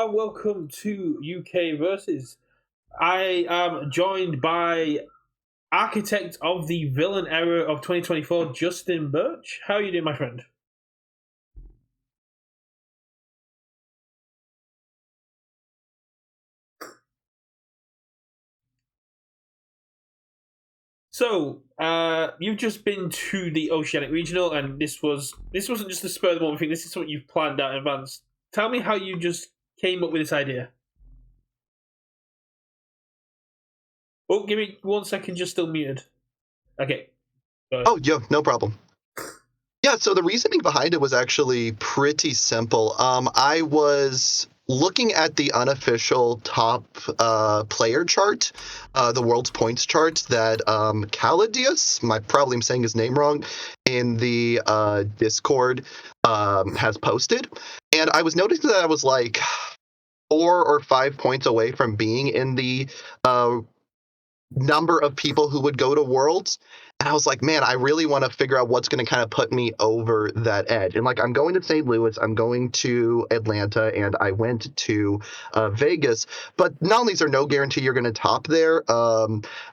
and welcome to UK Versus. I am joined by architect of the villain era of 2024, Justin Burch. How are you doing, my friend? So, you've just been to the Oceanic Regional, and this wasn't just a spur of the moment thing. This is something you've planned out in advance. Tell me how you just came up with this idea. Oh, give me 1 second. Just still muted. Okay. Oh, yeah, no problem. Yeah, so the reasoning behind it was actually pretty simple. I was looking at the unofficial top player chart, the world's points chart that Caladius, probably am saying his name wrong, in the Discord has posted. And I was noticing that I was like 4 or 5 points away from being in the number of people who would go to Worlds. And I was like, man, I really want to figure out what's going to kind of put me over that edge. And like, I'm going to St. Louis, I'm going to Atlanta, and I went to Vegas. But none of these are no guarantee you're going to top there.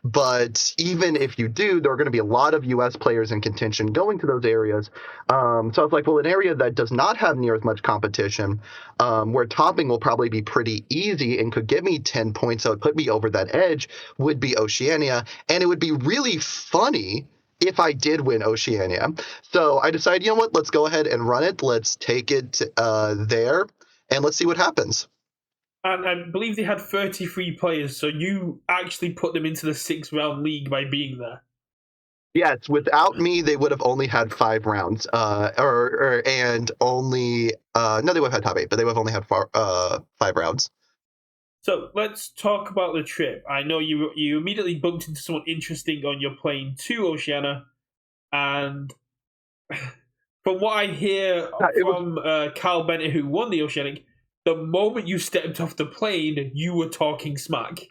But even if you do, there are going to be a lot of US players in contention going to those areas. So I was like, well, an area that does not have near as much competition, where topping will probably be pretty easy and could get me 10 points, so it would put me over that edge, would be Oceania. And it would be really funny if I did win Oceania. So I decided, you know what, let's go ahead and run it. Let's take it there, and let's see what happens. And I believe they had 33 players, so you actually put them into the 6-round league by being there. Yes, without me, they would have only had 5 rounds, and only no, they would have had top 8, but they would have only had 5 rounds. So let's talk about the trip. I know you immediately bumped into someone interesting on your plane to Oceania, and from what I hear from Carl Bennett, who won the Oceanic, the moment you stepped off the plane, you were talking smack.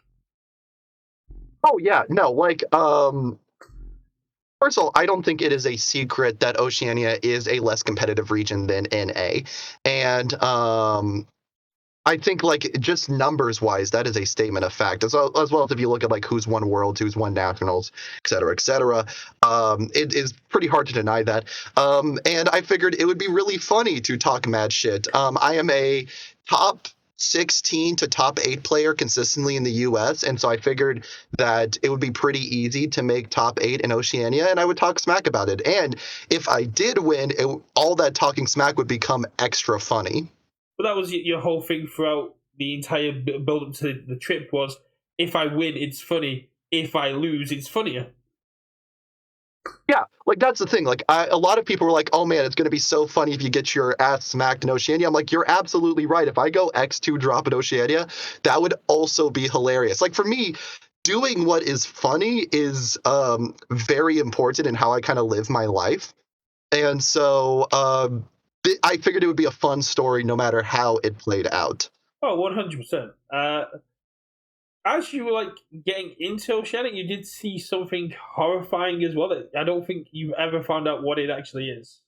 Oh yeah, no, like first of all, I don't think it is a secret that Oceania is a less competitive region than NA, and I think, like, just numbers wise, that is a statement of fact, as well as if you look at like who's won Worlds, who's won Nationals, et cetera, et cetera. It is pretty hard to deny that. And I figured it would be really funny to talk mad shit. I am a top 16 to top 8 player consistently in the US, and so I figured that it would be pretty easy to make top 8 in Oceania, and I would talk smack about it. And if I did win, all that talking smack would become extra funny. But that was your whole thing throughout the entire build-up to the trip was, if I win, it's funny. If I lose, it's funnier. Yeah, like that's the thing. Like a lot of people were like, "Oh man, it's going to be so funny if you get your ass smacked in Oceania." I'm like, "You're absolutely right. If I go X2 drop in Oceania, that would also be hilarious." Like for me, doing what is funny is very important in how I kind of live my life, and so I figured it would be a fun story no matter how it played out. Oh, 100%. As you were like getting into Oceanic, you did see something horrifying as well. I don't think you've ever found out what it actually is.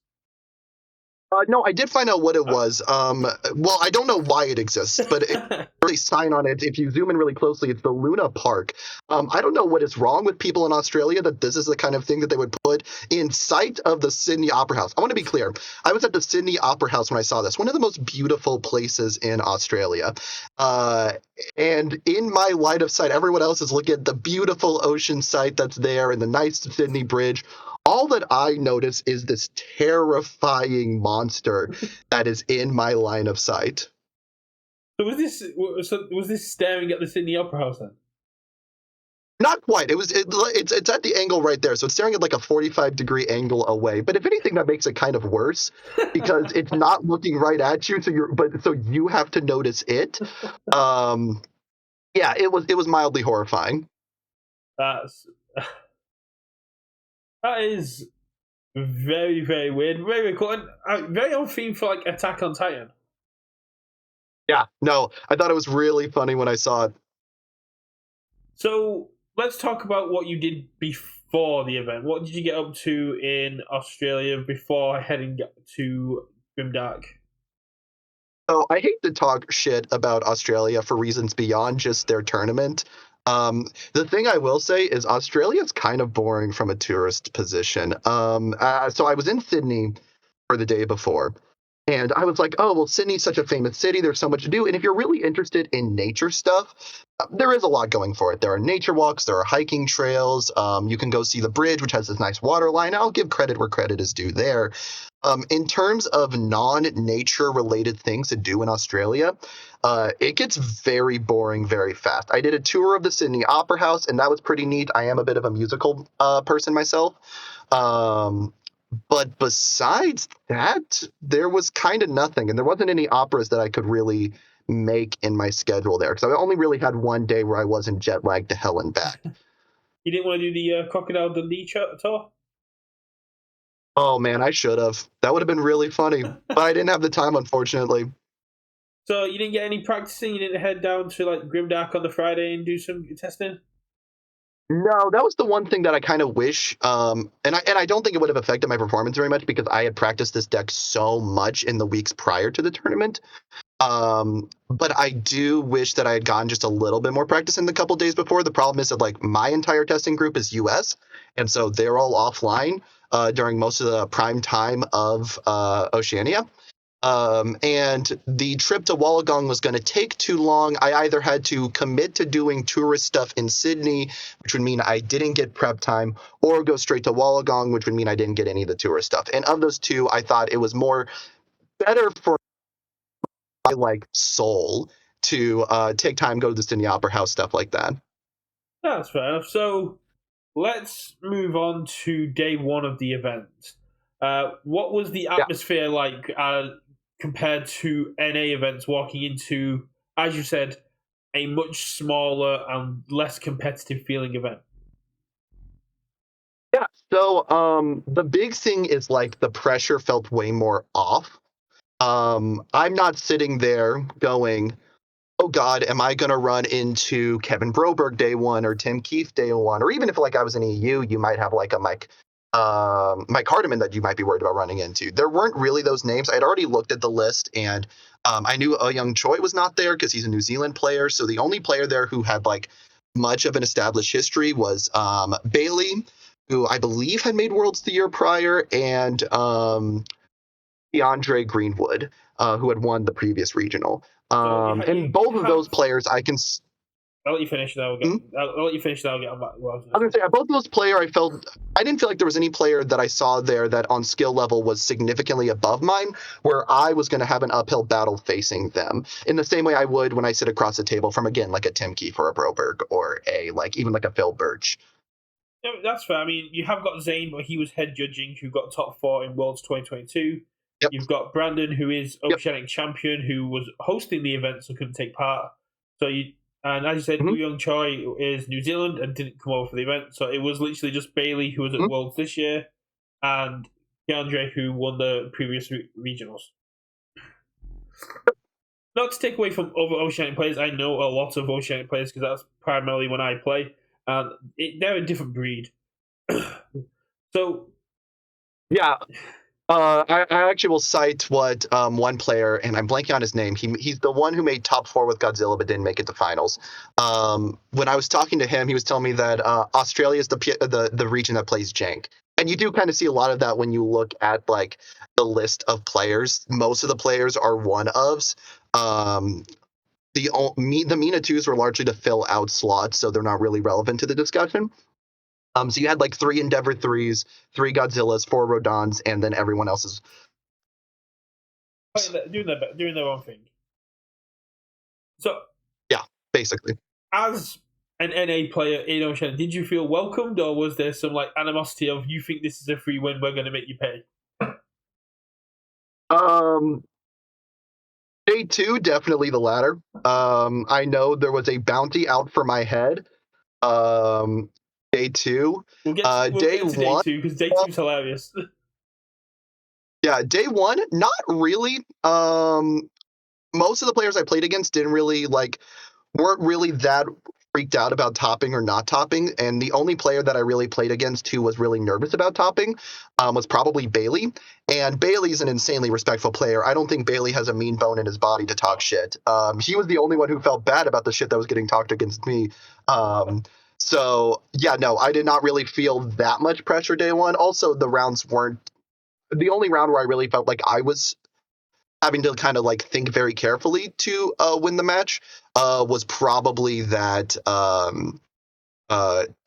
No, I did find out what it was. Well, I don't know why it exists, but it really sign on it. If you zoom in really closely, it's the Luna Park. I don't know what is wrong with people in Australia that this is the kind of thing that they would put in sight of the Sydney Opera House. I want to be clear. I was at the Sydney Opera House when I saw this, one of the most beautiful places in Australia. And in my line of sight, everyone else is looking at the beautiful ocean sight that's there and the nice Sydney Bridge. All that I notice is this terrifying monster that is in my line of sight. So was this staring at the Sydney Opera House then? Not quite. It's at the angle right there, so it's staring at like a 45-degree angle away. But if anything, that makes it kind of worse because it's not looking right at you, so you have to notice it. Yeah, it was mildly horrifying. That is very, very weird, very, very cool, and very on theme for like Attack on Titan. Yeah, no, I thought it was really funny when I saw it. So let's talk about what you did before the event. What did you get up to in Australia before heading to Grimdark? So I hate to talk shit about Australia for reasons beyond just their tournament. The thing I will say is Australia's kind of boring from a tourist position. So I was in Sydney for the day before, and I was like, oh, well, Sydney's such a famous city. There's so much to do. And if you're really interested in nature stuff, there is a lot going for it. There are nature walks, there are hiking trails. You can go see the bridge, which has this nice water line. I'll give credit where credit is due there. In terms of non-nature related things to do in Australia, it gets very boring very fast. I did a tour of the Sydney Opera House, and that was pretty neat. I am a bit of a musical person myself. Um, but besides that, there was kind of nothing, and there wasn't any operas that I could really make in my schedule there because I only really had one day where I wasn't jet lagged to hell and back. You didn't want to do the Crocodile Dundee tour? Oh man, I should have. That would have been really funny, but I didn't have the time, unfortunately. So you didn't get any practicing? You didn't head down to like Grimdark on the Friday and do some testing? No, that was the one thing that I kind of wish, and I don't think it would have affected my performance very much because I had practiced this deck so much in the weeks prior to the tournament. But I do wish that I had gotten just a little bit more practice in the couple days before. The problem is that like my entire testing group is US, and so they're all offline during most of the prime time of Oceania. And the trip to Wollongong was going to take too long. I either had to commit to doing tourist stuff in Sydney, which would mean I didn't get prep time, or go straight to Wollongong, which would mean I didn't get any of the tourist stuff. And of those two, I thought it was more better for my like soul to take time, go to the Sydney Opera House, stuff like that. That's fair enough. So let's move on to day one of the event. What was the atmosphere like compared to NA events walking into, as you said, a much smaller and less competitive feeling event? Yeah. So the big thing is like the pressure felt way more off. I'm not sitting there going, oh God, am I going to run into Kevin Broberg day one or Tim Keith day one? Or even if like I was in EU, you might have like a Mike Hardiman that you might be worried about running into. There weren't really those names. I'd already looked at the list and I knew Young Choi was not there because he's a New Zealand player. So the only player there who had like much of an established history was Bailey, who I believe had made Worlds the year prior, and DeAndre Greenwood, who had won the previous regional. And both of those players, I'll let you finish that. I'll let you finish that. I'll get on back. I was gonna say both of those players. I didn't feel like there was any player that I saw there that on skill level was significantly above mine, where I was going to have an uphill battle facing them in the same way I would when I sit across the table from again like a Tim Keefe or a Broberg or a like even like a Phil Burch. Yeah, that's fair. I mean, you have got Zane, but he was head judging, who got top 4 in Worlds 2022. Yep. You've got Brandon, who is Oceanic champion, who was hosting the event, so couldn't take part. And as you said, Young Choi is New Zealand and didn't come over for the event. So it was literally just Bailey, who was at Worlds this year, and DeAndre, who won the previous regionals. Not to take away from other Oceanic players, I know a lot of Oceanic players because that's primarily when I play. And they're a different breed. So, yeah. I actually will cite what one player, and I'm blanking on his name. He's the one who made top 4 with Godzilla but didn't make it to finals. When I was talking to him, he was telling me that Australia is the region that plays Jank. And you do kind of see a lot of that when you look at like the list of players. Most of the players are one ofs. The MENA 2s were largely to fill out slots, so they're not really relevant to the discussion. So you had like 3 Endeavor 3s, 3 Godzillas, 4 Rodons, and then everyone else's doing their own thing. So yeah, basically. As an NA player in Oceania, did you feel welcomed, or was there some like animosity of you think this is a free win, we're going to make you pay? Day 2, definitely the latter. I know there was a bounty out for my head. Day 2. We'll get to day 1 because day 2 is hilarious. Yeah, day 1, not really. Most of the players I played against weren't really that freaked out about topping or not topping, and the only player that I really played against who was really nervous about topping was probably Bailey. And Bailey's an insanely respectful player. I don't think Bailey has a mean bone in his body to talk shit. He was the only one who felt bad about the shit that was getting talked against me. So yeah, no, I did not really feel that much pressure day one. Also, the rounds weren't the only round where I really felt like I was having to kind of like think very carefully to win the match was probably that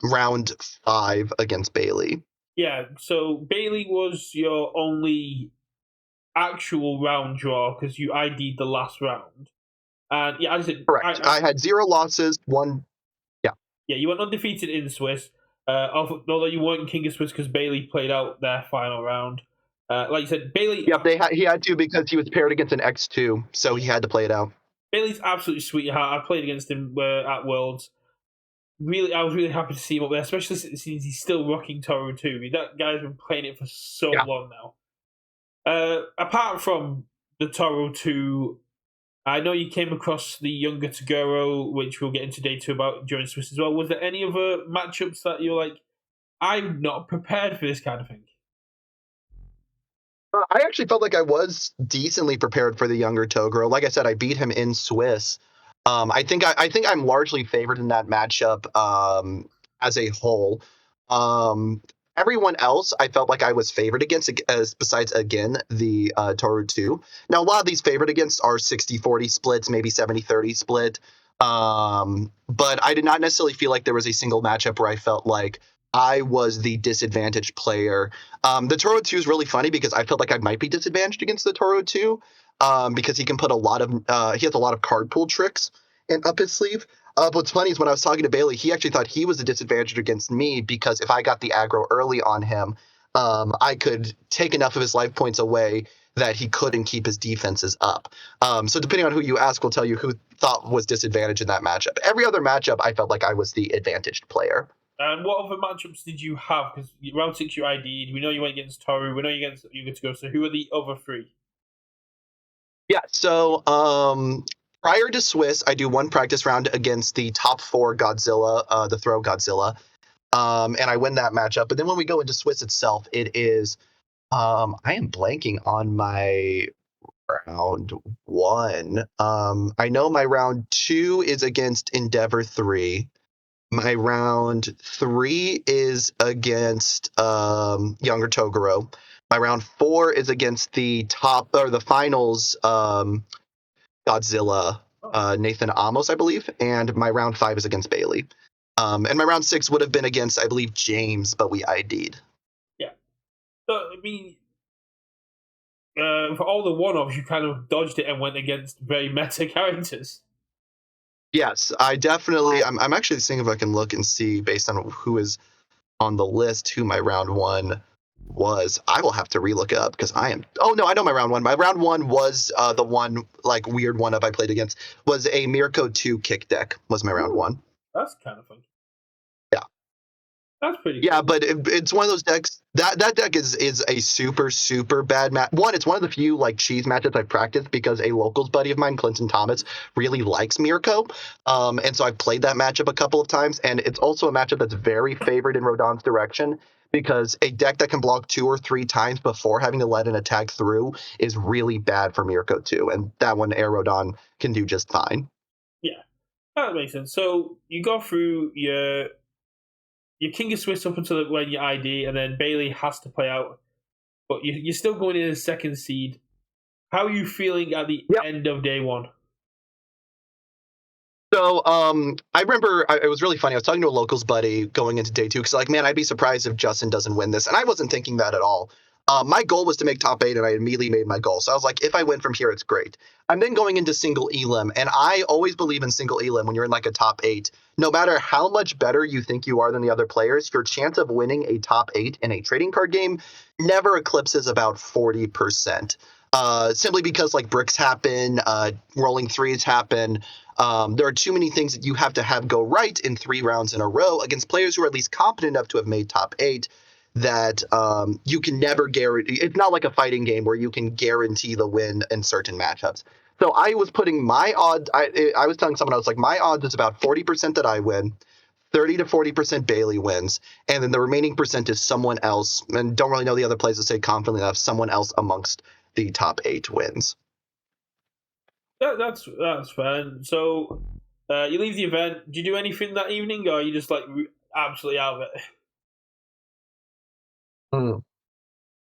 round 5 against Bailey. Yeah, so Bailey was your only actual round draw because you ID'd the last round. And yeah, as I said, Correct. I had 0 losses, 1. Yeah, you went undefeated in Swiss. Although you weren't King of Swiss because Bailey played out their final round. Like you said, Bailey. Yep, he had to because he was paired against an X2, so he had to play it out. Bailey's absolutely sweetheart. I played against him at Worlds. Really, I was really happy to see him up there, especially since he's still rocking Toro 2. I mean, that guy's been playing it for so long now. Apart from the Toro 2, I know you came across the younger Tagoro, which we'll get into day 2 about during Swiss as well. Was there any other matchups that you're like, I'm not prepared for this kind of thing? I actually felt like I was decently prepared for the younger Toguro. Like I said, I beat him in Swiss. I think I'm largely favored in that matchup as a whole. Everyone else, I felt like I was favored against, besides, again, the Toru 2. Now, a lot of these favored against are 60-40 splits, maybe 70-30 split. But I did not necessarily feel like there was a single matchup where I felt like I was the disadvantaged player. The Toro 2 is really funny because I felt like I might be disadvantaged against the Toro 2 because he can put he has a lot of card pool tricks up his sleeve. What's funny is when I was talking to Bailey, he actually thought he was a disadvantage against me because if I got the aggro early on him, I could take enough of his life points away that he couldn't keep his defenses up. So depending on who you ask will tell you who thought was disadvantaged in that matchup. Every other matchup, I felt like I was the advantaged player. And what other matchups did you have? Because round 6 you ID'd. We know you went against Toru. We know you get to go. So who are the other 3? Yeah, so prior to Swiss, I do one practice round against the top 4 Godzilla, the Throw Godzilla, and I win that matchup. But then when we go into Swiss itself, it is I am blanking on my round 1. I know my round 2 is against Endeavor 3. My round 3 is against Younger Toguro. My round 4 is against the finals Godzilla, Nathan Amos, I believe, and my round 5 is against Bailey. And my round 6 would have been against, I believe, James, but we ID'd. Yeah. So, I mean, for all the one-offs, you kind of dodged it and went against very meta characters. Yes, I definitely. I'm actually seeing if I can look and see based on who is on the list who my round 1 was. I will have to relook it up because I am. Oh no, I know my round 1. My round 1 was the one like weird one up I played against was a Mirko 2 kick deck was my round 1. That's kind of fun. Yeah, that's pretty. Yeah, cool. But it's one of those decks. That deck is a super bad match. It's one of the few like cheese matches I've practiced because a locals buddy of mine, Clinton Thomas, really likes Mirko, and so I've played that matchup a couple of times. And it's also a matchup that's very favored in Rodon's direction because a deck that can block 2 or 3 times before having to let an attack through is really bad for Mirko too. And that one, Air Rodon can do just fine. Yeah, that makes sense. So you go through your King of Swiss up until when you ID, and then Bailey has to play out. But you're still going in as second seed. How are you feeling at the end of day 1? So I remember it was really funny. I was talking to a locals buddy going into day 2 because like, man, I'd be surprised if Justin doesn't win this. And I wasn't thinking that at all. My goal was to make top 8, and I immediately made my goal. So I was like, if I win from here, it's great. I'm then going into single elim, and I always believe in single elim when you're in like a top 8. No matter how much better you think you are than the other players, your chance of winning a top 8 in a trading card game never eclipses about 40%. Simply because like bricks happen, rolling 3s happen. There are too many things that you have to have go right in 3 rounds in a row against players who are at least competent enough to have made top 8 that you can never guarantee. It's not like a fighting game where you can guarantee the win in certain matchups. So I was putting my odds. I was telling someone, I was like, my odds is about 40% that I win, 30 to 40% Bailey wins, and then the remaining percent is someone else. And don't really know the other players to say confidently enough. Someone else amongst the top 8 wins. That's fair. So you leave the event. Do you do anything that evening, or are you just like absolutely out of it? Hmm.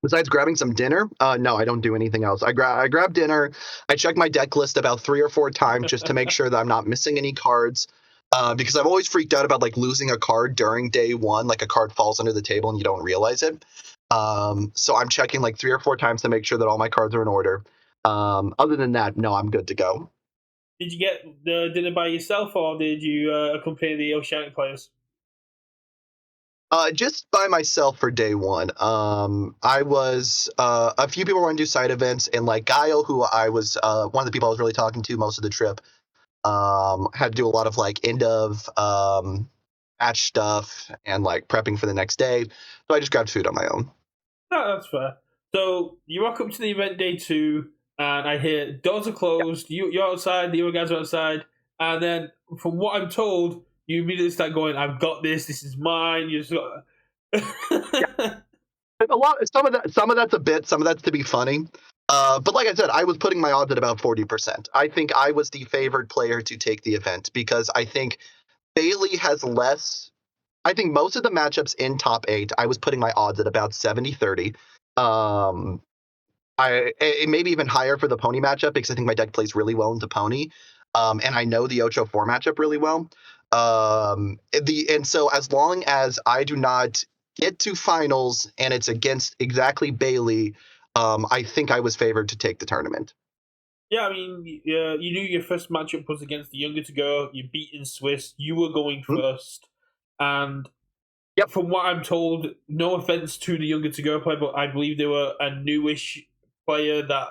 Besides grabbing some dinner, no, I don't do anything else. I grab dinner. I check my deck list about 3 or 4 times just to make sure that I'm not missing any cards. Because I've always freaked out about like losing a card during day one, like a card falls under the table and you don't realize it. So I'm checking like 3 or 4 times to make sure that all my cards are in order. Other than that, no, I'm good to go. Did you get the dinner by yourself, or did you accompany the Oceanic players? Just by myself for day one. I was a few people were going to do side events, and like Guile, who I was one of the people I was really talking to most of the trip, had to do a lot of like end of match stuff and like prepping for the next day. So I just grabbed food on my own. No, that's fair. So you rock up to the event day 2, and I hear doors are closed. You're outside. The other guys are outside, and then from what I'm told, you immediately start going, "I've got this. This is mine." You just got. Yeah. A lot. Some of that's a bit. Some of that's to be funny. But like I said, I was putting my odds at about 40%. I think I was the favored player to take the event because I think Bailey has less. I think most of the matchups in top 8, I was putting my odds at about 70-30. It maybe even higher for the pony matchup because I think my deck plays really well into pony. And I know the Ocho 4 matchup really well. And so as long as I do not get to finals and it's against exactly Bailey, I think I was favored to take the tournament. Yeah, I mean, you knew your first matchup was against the younger to go. You beat in Swiss. You were going Hmm. first, and Yep. from what I'm told, no offense to the younger to go player, but I believe they were a newish player that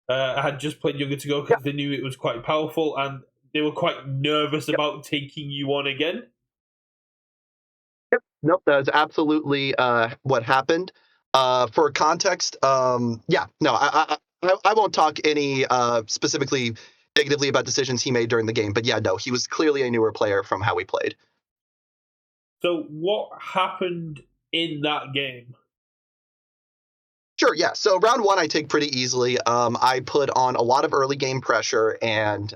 had just played younger to go Yep. because they knew it was quite powerful, and they were quite nervous Yep. about taking you on again. Yep. Nope. That is absolutely what happened. For context, yeah, no, I won't talk any specifically negatively about decisions he made during the game, but yeah, no, he was clearly a newer player from how we played. So, what happened in that game? Sure, yeah. So round one, I take pretty easily. I put on a lot of early game pressure, and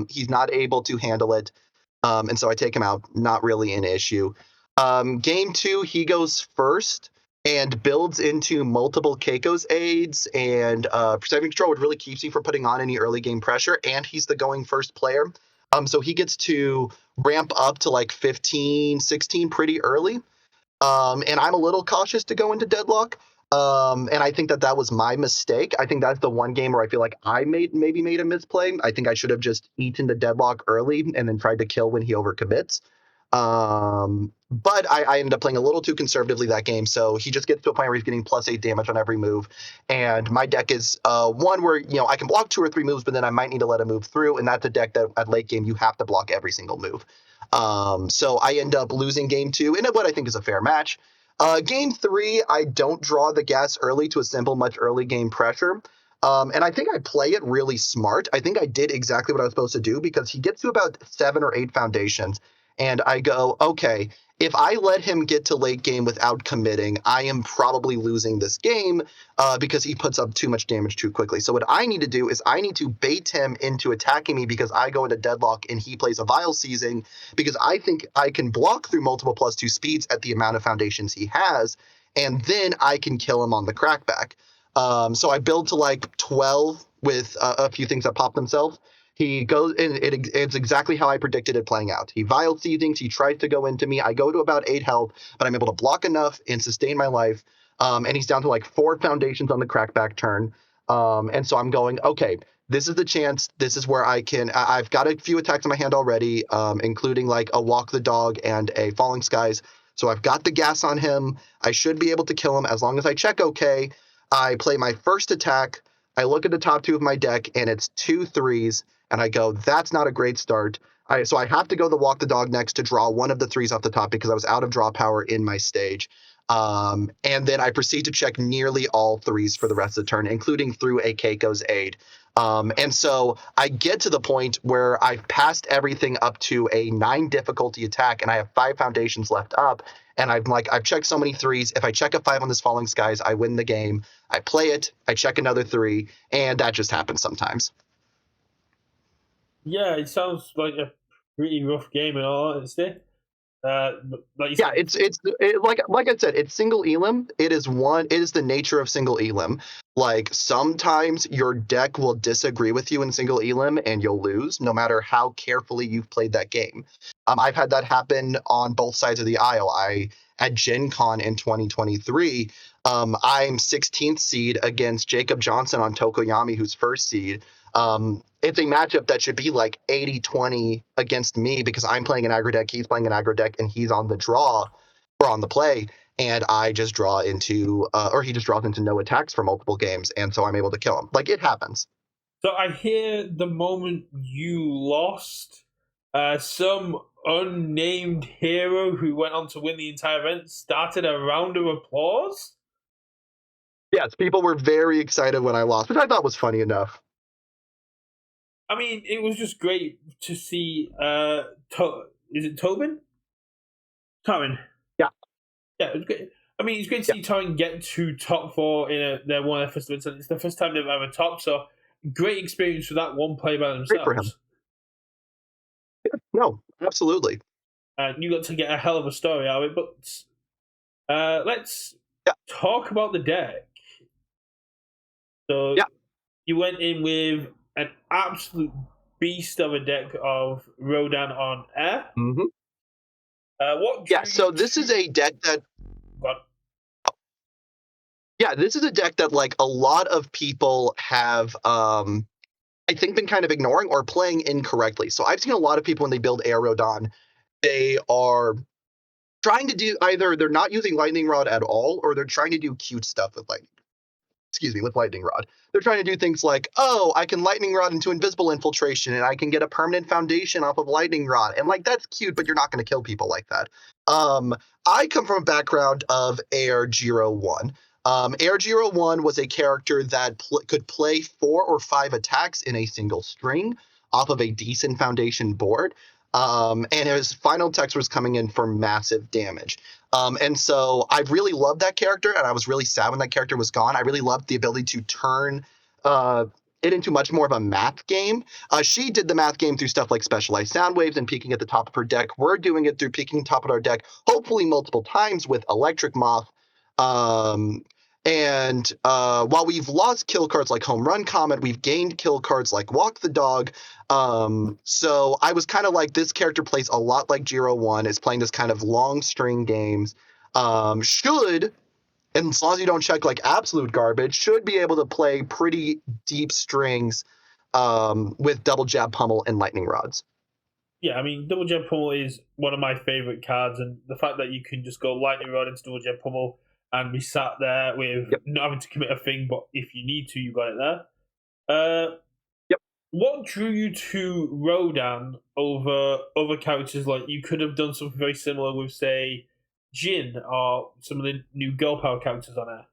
he's not able to handle it. And so I take him out. Not really an issue. Game two, he goes first and builds into multiple Keiko's aids, and perception control, which really keeps you from putting on any early game pressure. And he's the going first player. So he gets to ramp up to like 15, 16 pretty early. And I'm a little cautious to go into deadlock. And I think that that was my mistake. I think that's the one game where I feel like I maybe made a misplay. I think I should have just eaten the deadlock early and then tried to kill when he overcommits. But I ended up playing a little too conservatively that game, so he just gets to a point where he's getting +8 damage on every move. And my deck is one where I can block 2 or 3 moves, but then I might need to let a move through, and that's a deck that at late game you have to block every single move. So I end up losing game 2 in what I think is a fair match. Game 3, I don't draw the gas early to assemble much early game pressure. And I think I play it really smart. I think I did exactly what I was supposed to do because he gets to about 7 or 8 foundations. And I go, okay, if I let him get to late game without committing, I am probably losing this game because he puts up too much damage too quickly. So what I need to do is I need to bait him into attacking me because I go into deadlock and he plays a Vile Seizing because I think I can block through multiple +2 speeds at the amount of foundations he has, and then I can kill him on the crackback. So I build to like 12 with a few things that pop themselves. He goes, and it's exactly how I predicted it playing out. He Vile Seizings, he tries to go into me. I go to about 8 health, but I'm able to block enough and sustain my life. And he's down to like 4 foundations on the crackback turn. And so I'm going, okay, this is the chance. This is where I've got a few attacks in my hand already, including like a Walk the Dog and a Falling Skies. So I've got the gas on him. I should be able to kill him as long as I check okay. I play my first attack. I look at the top 2 of my deck, and it's 2 3s. And I go, that's not a great start. So I have to go the Walk the Dog next to draw one of the 3s off the top because I was out of draw power in my stage. And then I proceed to check nearly all 3s for the rest of the turn, including through a Keiko's aid. And so I get to the point where I've passed everything up to a 9 difficulty attack, and I have 5 foundations left up. And I've checked so many 3s. If I check a 5 on this Falling Skies, I win the game. I play it, I check another 3, and that just happens sometimes. Yeah, it sounds like a pretty rough game in all honesty. Like you Yeah, said, like I said, it's single elim. It is the nature of single elim. Like sometimes your deck will disagree with you in single elim and you'll lose no matter how carefully you've played that game. I've had that happen on both sides of the aisle. At Gen Con in 2023, I'm 16th seed against Jacob Johnson on Tokoyami, who's first seed. It's a matchup that should be like 80-20 against me because I'm playing an aggro deck, he's playing an aggro deck, and he's on the draw or on the play, and I just draw into, or he just draws into no attacks for multiple games, and so I'm able to kill him. Like, it happens. so I hear the moment you lost, some unnamed hero who went on to win the entire event started a round of applause. Yes, people were very excited when I lost, which I thought was funny enough. I mean, it was just great to see. Is it Tobin? Tobin. Yeah. Yeah, it was great. I mean, it's great to see Tobin get to top 4 in their one of their first events. It's the first time they've ever topped, so great experience for that one player by Great for him. themselves. No, absolutely. You got to get a hell of a story out of it, but let's talk about the deck. So you went in with an absolute beast of a deck of Rodan on air. Mm-hmm. What? So this is a deck that. What? Yeah, this is a deck that like a lot of people have, I think, been kind of ignoring or playing incorrectly. So I've seen a lot of people when they build Air Rodan, they are trying to do either they're not using Lightning Rod at all, or they're trying to do cute stuff with Lightning Rod. They're trying to do things like, oh, I can Lightning Rod into Invisible Infiltration, and I can get a permanent foundation off of Lightning Rod. And like, that's cute, but you're not going to kill people like that. I come from a background of Air Giro 1. Air Giro 1 was a character that could play 4 or 5 attacks in a single string off of a decent foundation board. And his final text was coming in for massive damage. And so I really loved that character, and I was really sad when that character was gone. I really loved the ability to turn it into much more of a math game. She did the math game through stuff like Specialized Sound Waves and peeking at the top of her deck. We're doing it through peeking top of our deck, hopefully multiple times with Electric Moth. And while we've lost kill cards like Home Run Comet, we've gained kill cards like Walk the Dog. So I was kind of like, this character plays a lot like Giro 1, is playing this kind of long string games. Should, and as long as you don't check like absolute garbage, should be able to play pretty deep strings with Double Jab Pummel and Lightning Rods. Yeah, I mean, Double Jab Pummel is one of my favorite cards, and the fact that you can just go Lightning Rod into Double Jab Pummel and be sat there with not having to commit a thing, but if you need to, you got it there. What drew you to Rodan over other characters? Like, you could have done something very similar with, say, Jin or some of the new girl power characters on there.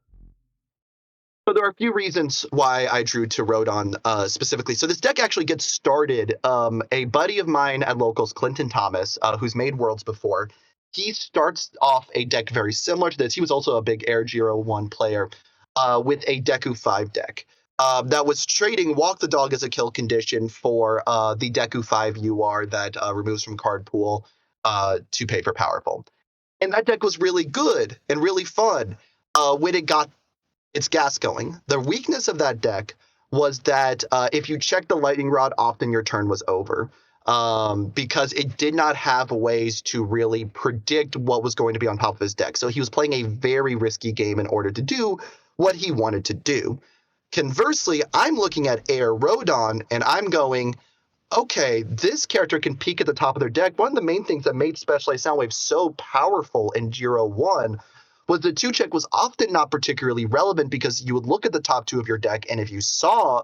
So there are a few reasons why I drew to Rodan specifically. So this deck actually gets started. A buddy of mine at locals, Clinton Thomas, who's made Worlds before, he starts off a deck very similar to this. He was also a big Air Giro 1 player with a Deku 5 deck that was trading Walk the Dog as a kill condition for the Deku 5 UR that removes from card pool to pay for Powerful. And that deck was really good and really fun when it got its gas going. The weakness of that deck was that if you checked the Lightning Rod, often your turn was over. Because it did not have ways to really predict what was going to be on top of his deck. So he was playing a very risky game in order to do what he wanted to do. Conversely, I'm looking at Air Rodan, and I'm going, okay, this character can peek at the top of their deck. One of the main things that made Specialized Soundwave so powerful in Giro 1 was the 2-check was often not particularly relevant because you would look at the top 2 of your deck, and if you saw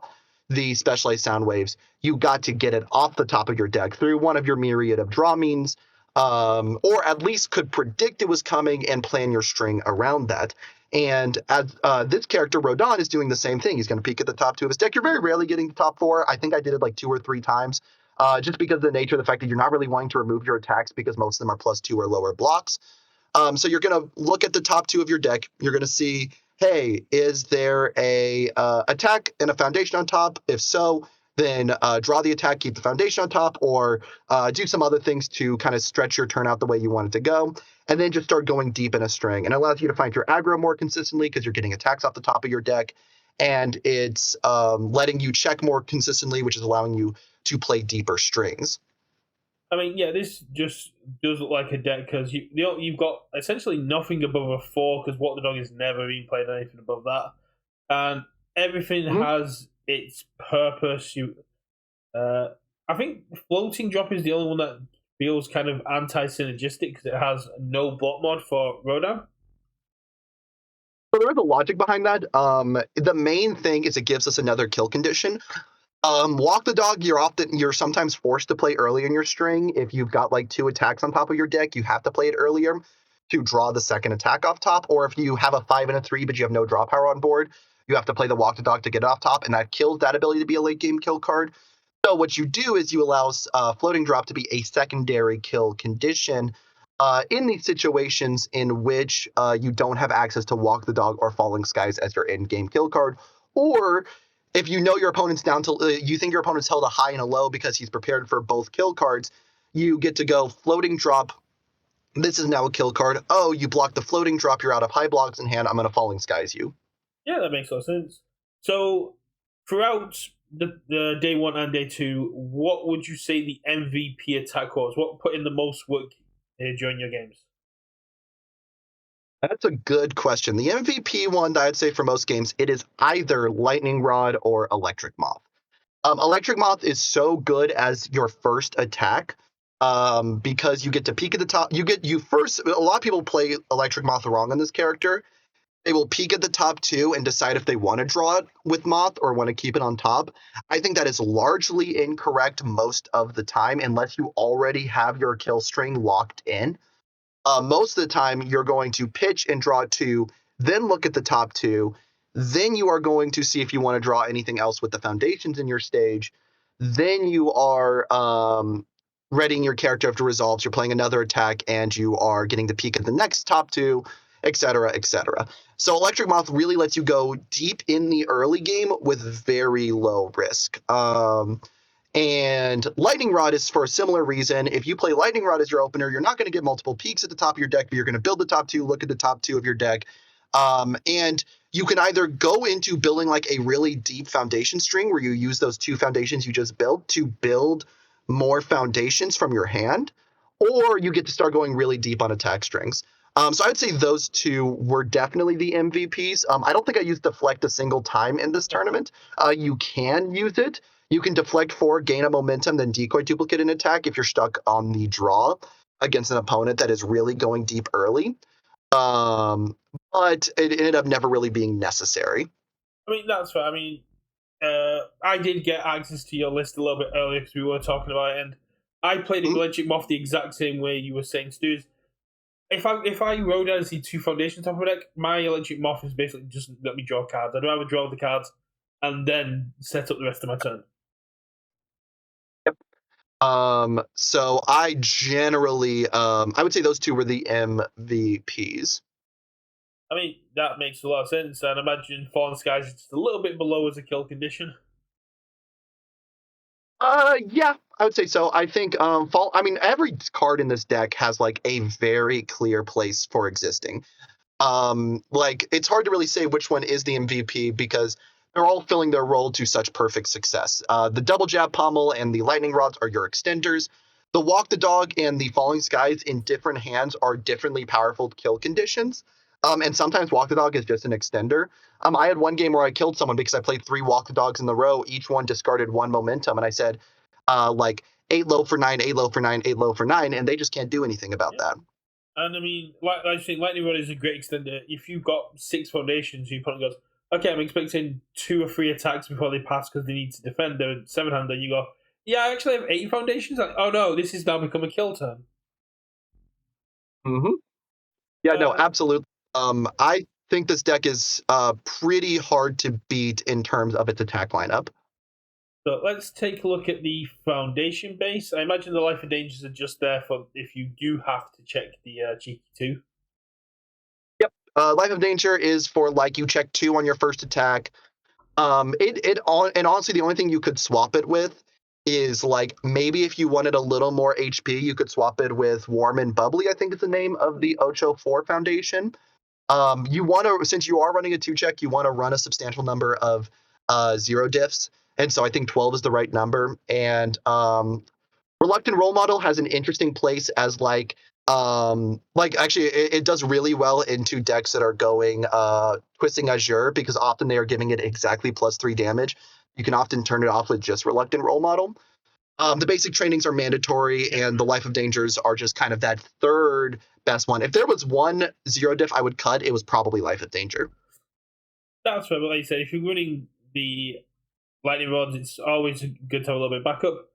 the Specialized Sound Waves, you got to get it off the top of your deck through one of your myriad of draw means. or at least could predict it was coming and plan your string around that. And as this character, Rodon, is doing the same thing. He's going to peek at the top 2 of his deck. You're very rarely getting the top 4. I think I did it like 2 or 3 times, just because of the nature of the fact that you're not really wanting to remove your attacks because most of them are +2 or lower blocks. So you're going to look at the top 2 of your deck. You're going to see, hey, is there a attack and a foundation on top? If so, then draw the attack, keep the foundation on top, or do some other things to kind of stretch your turn out the way you want it to go. And then just start going deep in a string. And it allows you to find your aggro more consistently because you're getting attacks off the top of your deck. And it's letting you check more consistently, which is allowing you to play deeper strings. I mean, yeah, this just does look like a deck because you've got essentially nothing above a 4 because What the Dog has never been played anything above that, and everything has its purpose. I think Floating Drop is the only one that feels kind of anti-synergistic because it has no block mod for Rodan. So there is a logic behind that. The main thing is it gives us another kill condition. Walk the Dog, you're sometimes forced to play early in your string. If you've got like 2 attacks on top of your deck, you have to play it earlier to draw the second attack off top. Or if you have a 5 and a 3, but you have no draw power on board, you have to play the Walk the Dog to get it off top, and that kills that ability to be a late game kill card. So what you do is you allow Floating Drop to be a secondary kill condition in these situations in which you don't have access to Walk the Dog or Falling Skies as your end-game kill card, or if you know your opponent's down to, you think your opponent's held a high and a low because he's prepared for both kill cards, you get to go Floating Drop. This is now a kill card. Oh, you block the Floating Drop, you're out of high blocks in hand, I'm going to Falling Skies you. Yeah, that makes a lot of sense. So, throughout the day 1 and day 2, what would you say the MVP attack was? What put in the most work during your games? That's a good question. The MVP one that I'd say for most games, it is either Lightning Rod or Electric Moth. Electric Moth is so good as your first attack because you get to peek at the top. A lot of people play Electric Moth wrong on this character. They will peek at the top 2 and decide if they want to draw it with Moth or want to keep it on top. I think that is largely incorrect most of the time unless you already have your kill string locked in. Most of the time, you're going to pitch and draw 2, then look at the top 2. Then you are going to see if you want to draw anything else with the foundations in your stage. Then you are readying your character after resolves. You're playing another attack, and you are getting to peek at the next top 2, etc., etc. So Electric Moth really lets you go deep in the early game with very low risk. And Lightning Rod is for a similar reason. If you play Lightning Rod as your opener, you're not going to get multiple peaks at the top of your deck, but you're going to build the top 2, look at the top 2 of your deck. And you can either go into building like a really deep foundation string where you use those 2 foundations you just built to build more foundations from your hand, or you get to start going really deep on attack strings. So I would say those 2 were definitely the MVPs. I don't think I used Deflect a single time in this tournament. You can use it. You can deflect 4, gain a momentum, then decoy duplicate an attack if you're stuck on the draw against an opponent that is really going deep early. But it ended up never really being necessary. I mean, that's fair. I mean, I did get access to your list a little bit earlier because we were talking about it, and I played Electric Moth the exact same way you were saying, Stu. If I rode as the 2 foundations top of my deck, my Electric Moth is basically just let me draw cards. I'd rather draw the cards and then set up the rest of my turn. So I generally, I would say those 2 were the MVPs. I mean, that makes a lot of sense. And I imagine Fallen Skies is just a little bit below as a kill condition. Yeah, I would say so. I think every card in this deck has like a very clear place for existing. Like it's hard to really say which one is the MVP because they're all filling their role to such perfect success. The Double Jab Pommel and the Lightning Rods are your extenders. The Walk the Dog and the Falling Skies in different hands are differently powerful kill conditions. And sometimes Walk the Dog is just an extender. I had one game where I killed someone because I played 3 Walk the Dogs in the row. Each one discarded 1 momentum, and I said, 8 low for 9, 8 low for 9, 8 low for 9, and they just can't do anything about that. And I mean, like I think Lightning Rod is a great extender. If you've got 6 foundations, your opponent goes, okay, I'm expecting 2 or 3 attacks before they pass because they need to defend their 7-hander. You go, yeah, I actually have 8 foundations. Like, oh no, this has now become a kill turn. Hmm. Yeah, no, Uh, absolutely. I think this deck is pretty hard to beat in terms of its attack lineup. so let's take a look at the foundation base. I imagine the life and dangers are just there for if you do have to check the cheeky two. Yep. Life of Danger is for like you check 2 on your first attack. And honestly, the only thing you could swap it with is like maybe if you wanted a little more HP, you could swap it with Warm and Bubbly. I think is the name of the Ocho 4 Foundation. You want to, since you are running a 2 check, you want to run a substantial number of 0 diffs, and so I think 12 is the right number. And Reluctant Role Model has an interesting place as like actually it does really well into decks that are going Twisting Azure, because often they are giving it exactly +3 damage. You can often turn it off with just Reluctant Role Model. The basic trainings are mandatory, Yeah, and the Life of Dangers are just kind of that third best one. If there was one 0 diff I would cut, it was probably Life of Danger. that's right. But like you said, if you're running the lightning rods, it's always good to have a little bit of backup.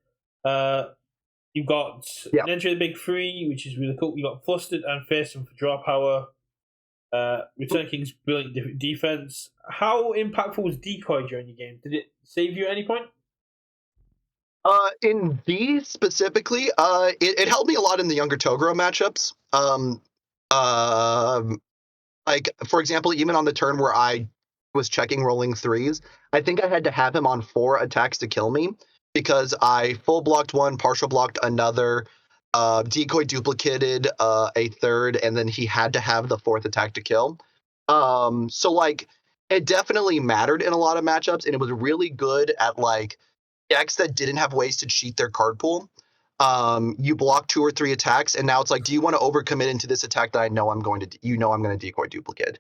Uh, you've got Yeah. an entry of the big three, which is really cool. You've got Flustered and Fearsome for draw power. Return King's brilliant defense. How impactful was Decoy during your game? Did it save you at any point? In these specifically, it helped me a lot in the younger Toguro matchups. Um, like for example, even on the turn where I was checking rolling threes, I think I had to have him on 4 attacks to kill me, because I full blocked one, partial blocked another, decoy duplicated a third, and then he had to have the 4th attack to kill. So like it definitely mattered in a lot of matchups, and it was really good at like decks that didn't have ways to cheat their card pool. You block 2 or 3 attacks, and now it's like, do you want to overcommit into this attack that I know I'm going to, I'm going to decoy duplicate?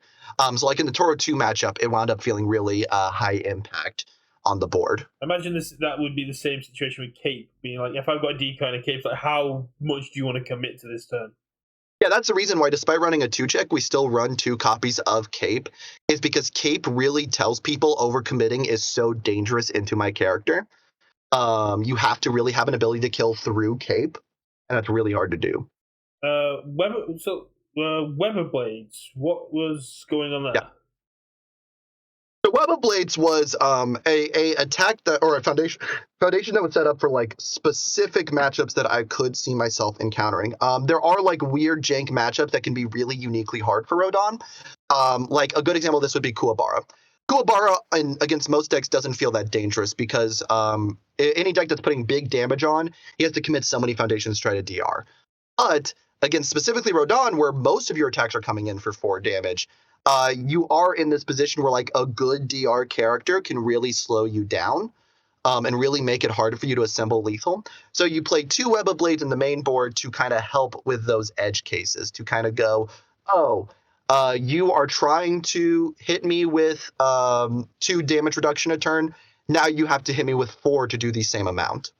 So like in the Toro 2 matchup, it wound up feeling really high impact on the board. Imagine that would be the same situation with Cape, being like, if I've got a decoy and a Cape, like how much do you want to commit to this turn? Yeah, that's the reason why, despite running a 2 check, we still run 2 copies of Cape, is because Cape really tells people overcommitting is so dangerous into my character. You have to really have an ability to kill through Cape, and that's really hard to do. Weather Blades. What was going on Yeah. there? So Web of Blades was a attack that, or a foundation that was set up for like specific matchups that I could see myself encountering. There are like weird jank matchups that can be really uniquely hard for Rodon. Like a good example of this would be Kuwabara. Kuwabara against most decks doesn't feel that dangerous, because any deck that's putting big damage on, he has to commit so many foundations to try to DR. But against specifically Rodon, where most of your attacks are coming in for 4 damage, you are in this position where like a good DR character can really slow you down, and really make it harder for you to assemble lethal. So you play 2 Web of Blades in the main board to kind of help with those edge cases, to kind of go, oh, you are trying to hit me with 2 damage reduction a turn. Now you have to hit me with 4 to do the same amount.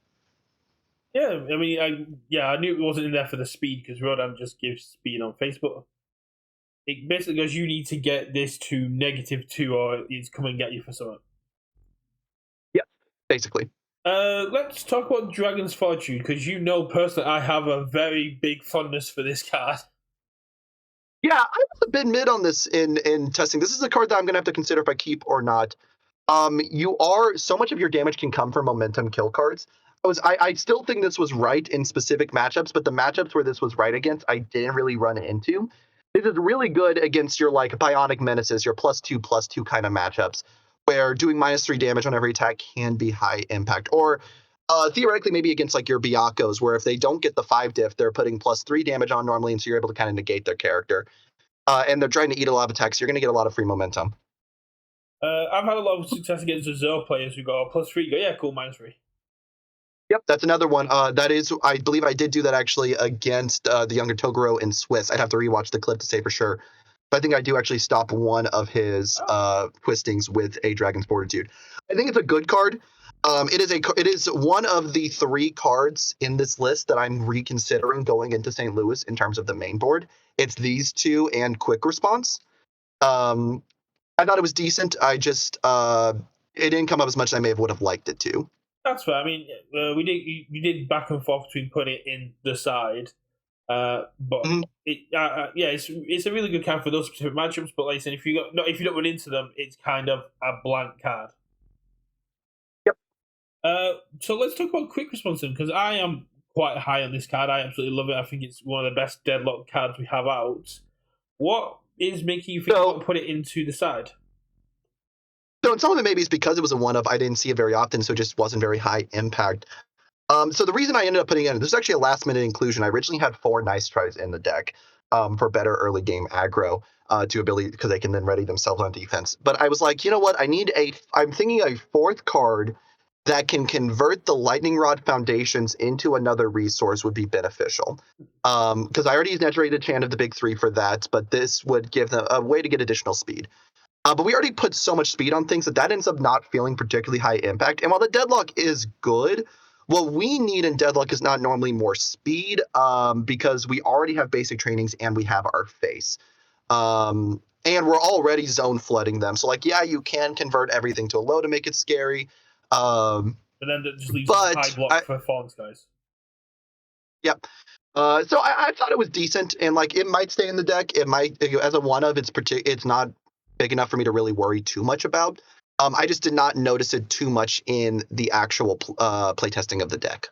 Yeah, I mean, I knew it wasn't in there for the speed because Rodan just gives speed on Facebook. It basically goes, you need to get this to -2, or it's coming and get you for something. Yeah, basically. Let's talk about Dragon's Fortune, because you know personally I have a very big fondness for this card. Yeah, I was a bit mid on this in testing. This is a card that I'm gonna have to consider if I keep or not. You are, so much of your damage can come from momentum kill cards. I still think this was right in specific matchups, but the matchups where this was right against, I didn't really run into. This is really good against your like Bionic Menaces, your +2/+2 kind of matchups, where doing -3 damage on every attack can be high impact. Or theoretically, maybe against like your Biakos, where if they don't get the 5 diff, they're putting +3 damage on normally, and so you're able to kind of negate their character. And they're trying to eat a lot of attacks, so you're going to get a lot of free momentum. I've had a lot of success against Azure players who go +3, go, yeah, cool, -3. Yep, that's another one. That is, I believe I did do that actually against the younger Toguro in Swiss. I'd have to rewatch the clip to say for sure. But I think I do actually stop one of his twistings with a Dragon's Fortitude. I think it's a good card. It is one of the 3 cards in this list that I'm reconsidering going into St. Louis in terms of the main board. It's these 2 and Quick Response. Um, I thought it was decent. I just it didn't come up as much as I may have would have liked it to. That's fair. I mean, we did back and forth between putting it in the side. But Mhm. it's a really good card for those specific matchups. But like I said, if you don't run into them, it's kind of a blank card. Yep. So let's talk about quick response then, because I am quite high on this card. I absolutely love it. I think it's one of the best deadlock cards we have out. What is making you think So, about put it into the side? so some of it maybe is because it was a one of, I didn't see it very often, so it just wasn't very high impact. So the reason I ended up putting it in, this is actually a last minute inclusion. I originally had 4 nice tries in the deck for better early game aggro to ability because they can then ready themselves on defense. But I was like, you know what? I'm thinking a 4th card that can convert the Lightning Rod Foundations into another resource would be beneficial. Because I already used Naturated Chant of the big 3 for that, but this would give them a way to get additional speed. But we already put so much speed on things that ends up not feeling particularly high impact. And while the Deadlock is good, what we need in Deadlock is not normally more speed because we already have basic trainings and we have our face. And we're already zone flooding them. So, like, yeah, you can convert everything to a low to make it scary. But then that just leaves a high But, block for Fawns, guys. yep. So I thought it was decent, and like it might stay in the deck. It might, as a one of, it's not big enough for me to really worry too much about. I just did not notice it too much in the actual playtesting of the deck.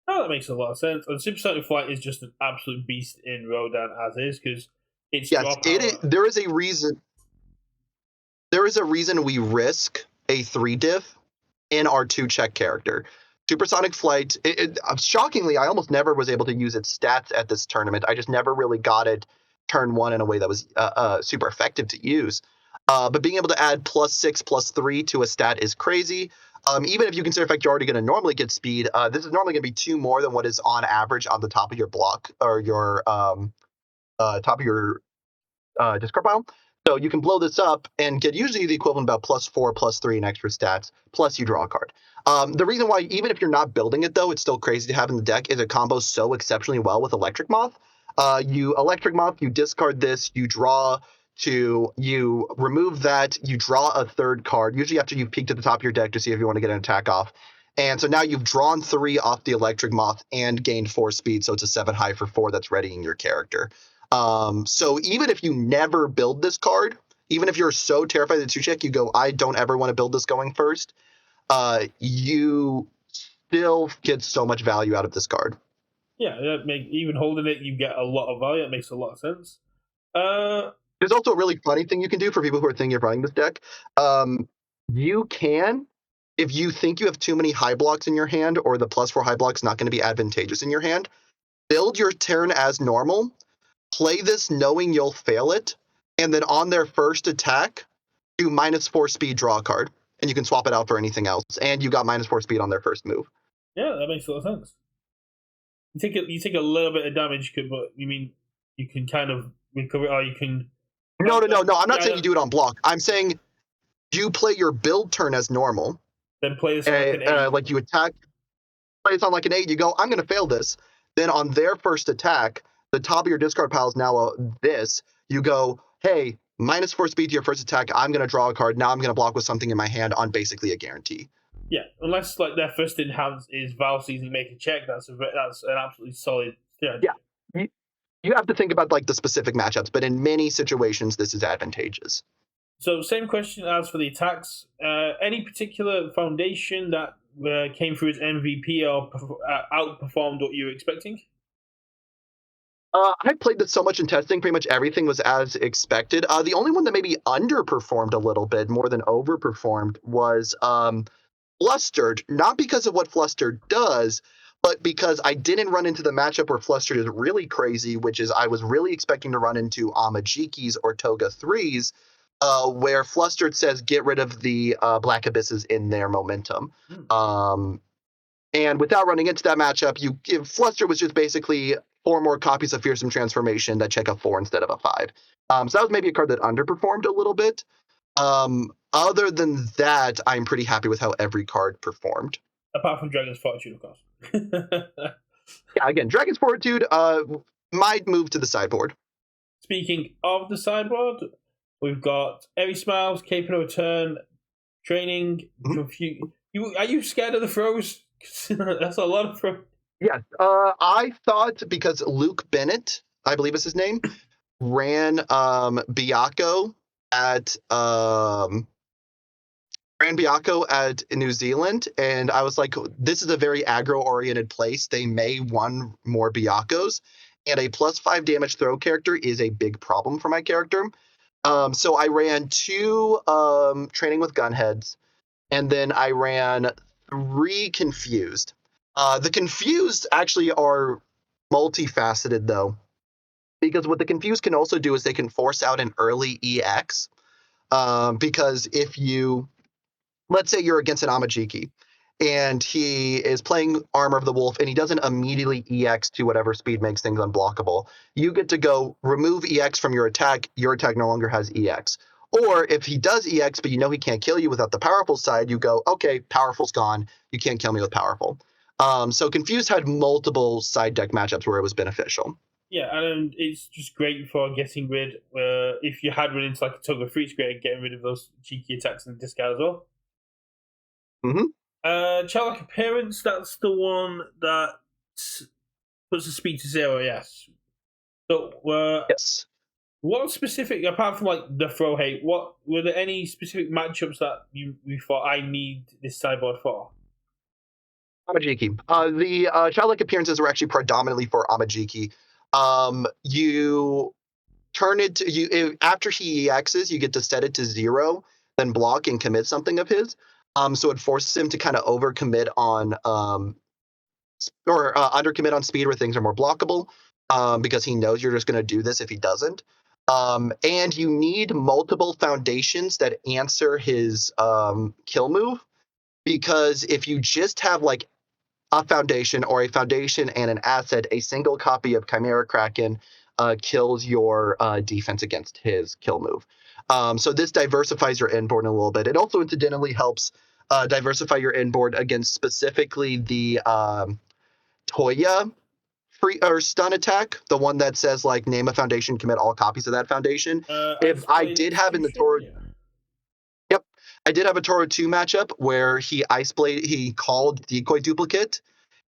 Oh, that makes a lot of sense. And Supersonic Flight is just an absolute beast in Rodan as is, because it's Yes, draw power. there is a reason. There is a reason we risk a 3 diff in our 2 check character. Supersonic Flight, shockingly, I almost never was able to use its stats at this tournament. I just never really got it turn 1 in a way that was super effective to use. But being able to add +6, +3 to a stat is crazy. Even if you consider the fact you're already going to normally get speed, this is normally going to be 2 more than what is on average on the top of your block or your top of your discard pile. So you can blow this up and get usually the equivalent about +4, +3 in extra stats, plus you draw a card. The reason why, even if you're not building it though, it's still crazy to have in the deck is it combos so exceptionally well with Electric Moth. You Electric Moth, you discard this, you remove that, you draw a 3rd card, usually after you've peeked at the top of your deck to see if you want to get an attack off. And so now you've drawn 3 off the Electric Moth and gained 4 speed, so it's a 7 high for 4 that's readying your character. So even if you never build this card, even if you're so terrified that 2-check, you go, I don't ever want to build this going first, you still get so much value out of this card. Yeah, even holding it, you get a lot of value. It makes a lot of sense. There's also a really funny thing you can do for people who are thinking of running this deck. You can, if you think you have too many high blocks in your hand or the +4 high block's not going to be advantageous in your hand, build your turn as normal, play this knowing you'll fail it, and then on their first attack, do -4 speed, draw a card, and you can swap it out for anything else, and you got -4 speed on their first move. Yeah, that makes a lot of sense. You take a little bit of damage, but you mean you can kind of recover, or you can. No. I'm not saying you do it on block. I'm saying you play your build turn as normal. Then play this like an 8. Like you attack, play this on like an 8. You go, I'm going to fail this. Then on their first attack, the top of your discard pile is now this. You go, hey, -4 speed to your first attack. I'm going to draw a card. Now I'm going to block with something in my hand on basically a guarantee. Yeah, unless like their first in hand is Val season make a check. That's an absolutely solid strategy. Yeah. You have to think about like the specific matchups, but in many situations, this is advantageous. So, same question as for the attacks. Any particular foundation that came through as MVP or outperformed what you were expecting? I played this so much in testing, pretty much everything was as expected. The only one that maybe underperformed a little bit more than overperformed was Flustered, not because of what Flustered does, but because I didn't run into the matchup where Flustered is really crazy, which is I was really expecting to run into Amajikis or Toga 3s, where Flustered says get rid of the Black Abysses in their momentum. And without running into that matchup, Fluster was just basically 4 more copies of Fearsome Transformation that check a 4 instead of a 5. So that was maybe a card that underperformed a little bit. Other than that, I'm pretty happy with how every card performed. Apart from Dragon's Fortitude, of course. Yeah, again, Dragon's Fortitude might move to the sideboard. Speaking of the sideboard, we've got Every Smiles, Cape No Return, Training. Mm-hmm. Are you scared of the throws? That's a lot of throws. Yes. I thought because Luke Bennett, I believe is his name, ran Biako at New Zealand, and I was like, this is a very aggro-oriented place. They may want more Biakos, and a +5 damage throw character is a big problem for my character. So I ran 2 training with gunheads, and then I ran 3 confused. The confused actually are multifaceted though, because what the confused can also do is they can force out an early EX. Because if you, let's say you're against an Amajiki and he is playing Armor of the Wolf and he doesn't immediately EX to whatever speed makes things unblockable, you get to go remove EX from your attack no longer has EX. Or if he does EX, but you know he can't kill you without the powerful side, you go, okay, powerful's gone. You can't kill me with powerful. So Confused had multiple side deck matchups where it was beneficial. Yeah, and it's just great for getting rid. If you had run into like a tug of free, it's great at getting rid of those cheeky attacks and discard as well. Mm-hmm. Childlike appearance. That's the one that puts the speed to 0. Yes. So, Yes. what specific, apart from like the throw hate, what were there any specific matchups that you thought I need this sideboard for? Amajiki. The childlike appearances were actually predominantly for Amajiki. You turn it to you after he EXs, you get to set it to 0, then block and commit something of his. So it forces him to kind of overcommit on or undercommit on speed where things are more blockable, because he knows you're just going to do this if he doesn't. And you need multiple foundations that answer his kill move, because if you just have like a foundation or a foundation and an asset, a single copy of Chimera Kraken kills your defense against his kill move. So this diversifies your end board a little bit. It also incidentally helps diversify your end board against specifically the Toya free or stun attack, the one that says like name a foundation, commit all copies of that foundation. If I Ice-Blade did have in the Execution? Toro, Yeah. yep, I did have a Toro 2 matchup where he called decoy duplicate,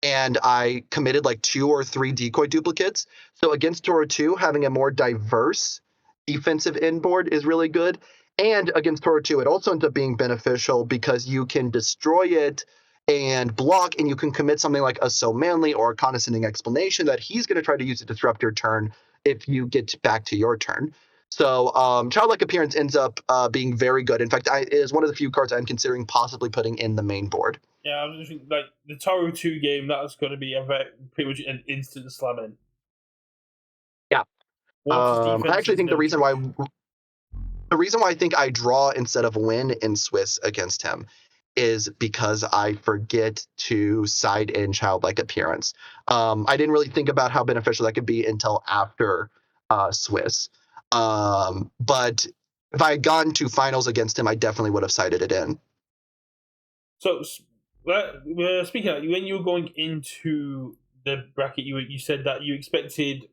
and I committed like 2 or 3 decoy duplicates. So against Toro 2, having a more diverse defensive inboard is really good. And against Toro 2, it also ends up being beneficial because you can destroy it and block, and you can commit something like a So Manly or a condescending explanation that he's going to try to use to disrupt your turn if you get back to your turn. So Childlike Appearance ends up being very good. In fact, it is one of the few cards I'm considering possibly putting in the main board. Yeah, I was just thinking, like the Toru 2 game, that's going to be pretty much an instant slamming. Yeah. Water's I defense actually is think no joke. the reason why I think I draw instead of win in Swiss against him is because I forget to side in childlike appearance. I didn't really think about how beneficial that could be until after Swiss. But if I had gone to finals against him, I definitely would have sided it in. So, speaking of, when you were going into the bracket, you said that you expected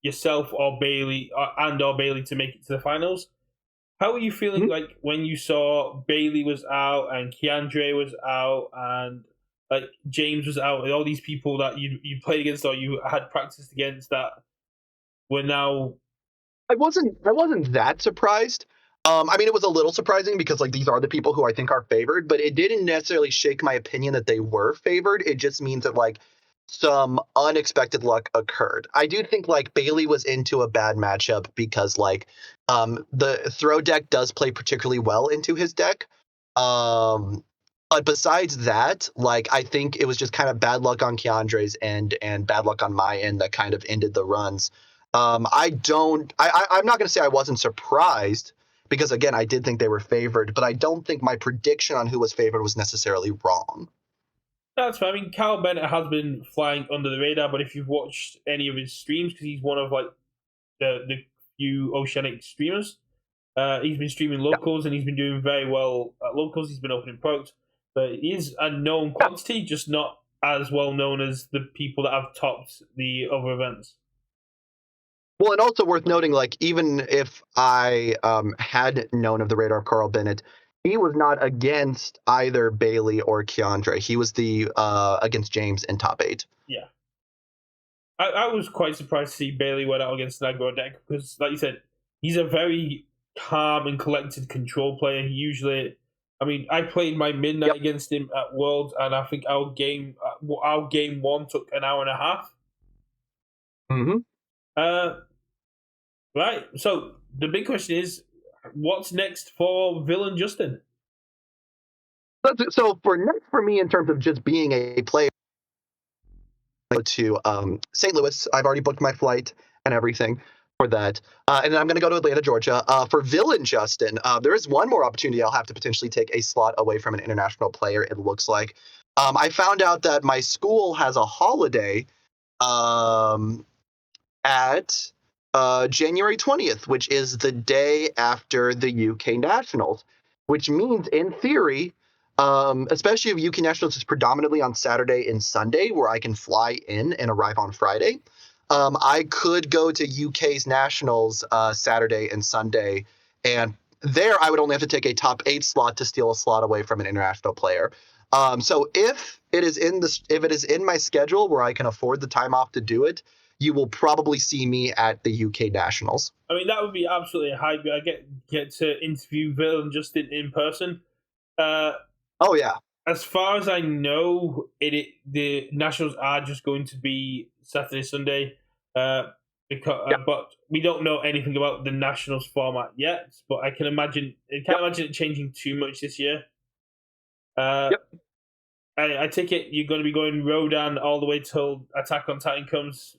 yourself or Bailey or Bailey to make it to the finals. How were you feeling Mhm. like when you saw Bailey was out and Keandre was out and like James was out and all these people that you played against or you had practiced against that were now. I wasn't that surprised. I mean, it was a little surprising because like these are the people who I think are favored, but it didn't necessarily shake my opinion that they were favored. It just means that like some unexpected luck occurred. I do think like Bailey was into a bad matchup because like the throw deck does play particularly well into his deck. Um, but besides that, like I think it was just kind of bad luck on Keandre's end and bad luck on my end that kind of ended the runs. I'm not going to say I wasn't surprised because again, I did think they were favored, but I don't think my prediction on who was favored was necessarily wrong. That's fine. I mean, Carl Bennett has been flying under the radar, but if you've watched any of his streams, because he's one of like the few oceanic streamers, he's been streaming Yeah. locals and he's been doing very well at locals. He's been opening products, but he is a known quantity, just not as well known as the people that have topped the other events. Well, and also worth noting, like even if I had known of the radar of Carl Bennett, he was not against either Bailey or Keandre. He was the against James in top 8. Yeah. I was quite surprised to see Bailey went out against an aggro deck because, like you said, he's a very calm and collected control player. He usually, I mean, I played my midnight against him at Worlds, and I think our game 1 took an hour and a half. Mm-hmm. Right. So the big question is, what's next for Villain Justin? So for me, in terms of just being a player, to St. Louis. I've already booked my flight and everything for that. And then I'm going to go to Atlanta, Georgia. For Villain Justin, there is one more opportunity. I'll have to potentially take a slot away from an international player, it looks like. I found out that my school has a holiday at January 20th, which is the day after the UK Nationals, which means, in theory, especially if UK Nationals is predominantly on Saturday and Sunday, where I can fly in and arrive on Friday, I could go to UK's Nationals Saturday and Sunday, and there I would only have to take a top 8 slot to steal a slot away from an international player. So if it is in my schedule where I can afford the time off to do it, you will probably see me at the UK Nationals. I mean, that would be absolutely hype. I get to interview Villain Justin in person. Oh yeah. As far as I know, the Nationals are just going to be Saturday, Sunday. But we don't know anything about the Nationals format yet. But I can't imagine it changing too much this year. I take it you're going to be going Rodan all the way till Attack on Titan comes.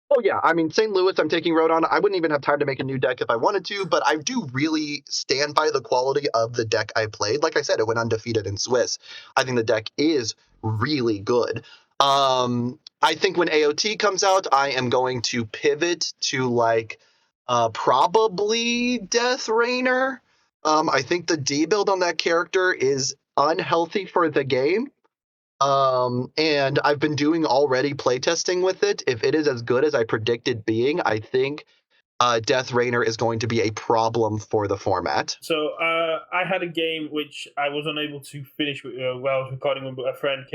Oh yeah, I mean, St. Louis, I'm taking Rodan. I wouldn't even have time to make a new deck if I wanted to, but I do really stand by the quality of the deck I played. Like I said, it went undefeated in Swiss. I think the deck is really good. I think when AOT comes out, I am going to pivot to probably Death Rainer. I think the D build on that character is unhealthy for the game. And I've been doing already playtesting with it. If it is as good as I predicted being, I think Death Rainer is going to be a problem for the format. So I had a game which I was unable to finish while I was recording with a friend,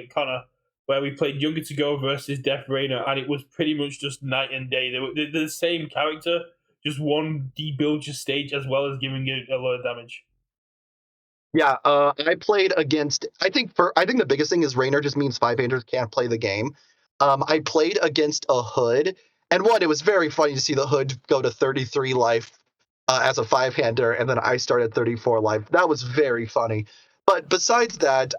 Connor, where we played Younger to Go versus Death Rainer, and it was pretty much just night and day. They're the same character, just one debuild your stage as well as giving it a lot of damage. Yeah, I played against. I think the biggest thing is Rainer just means 5-handers can't play the game. I played against a Hood, and it was very funny to see the Hood go to 33 life as a 5-hander, and then I started 34 life. That was very funny. But besides that,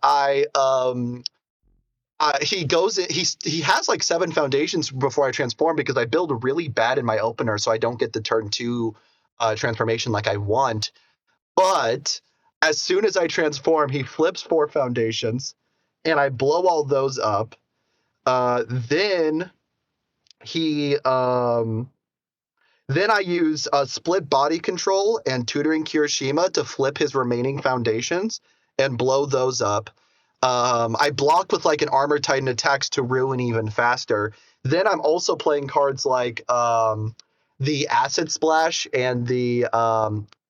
he goes in, he has like 7 foundations before I transform because I build really bad in my opener, so I don't get the turn 2 transformation like I want. But as soon as I transform, he flips 4 foundations, and I blow all those up. Then I use split body control and tutoring Kirishima to flip his remaining foundations and blow those up. I block with like an armor titan attacks to ruin even faster. Then I'm also playing cards like the acid splash and the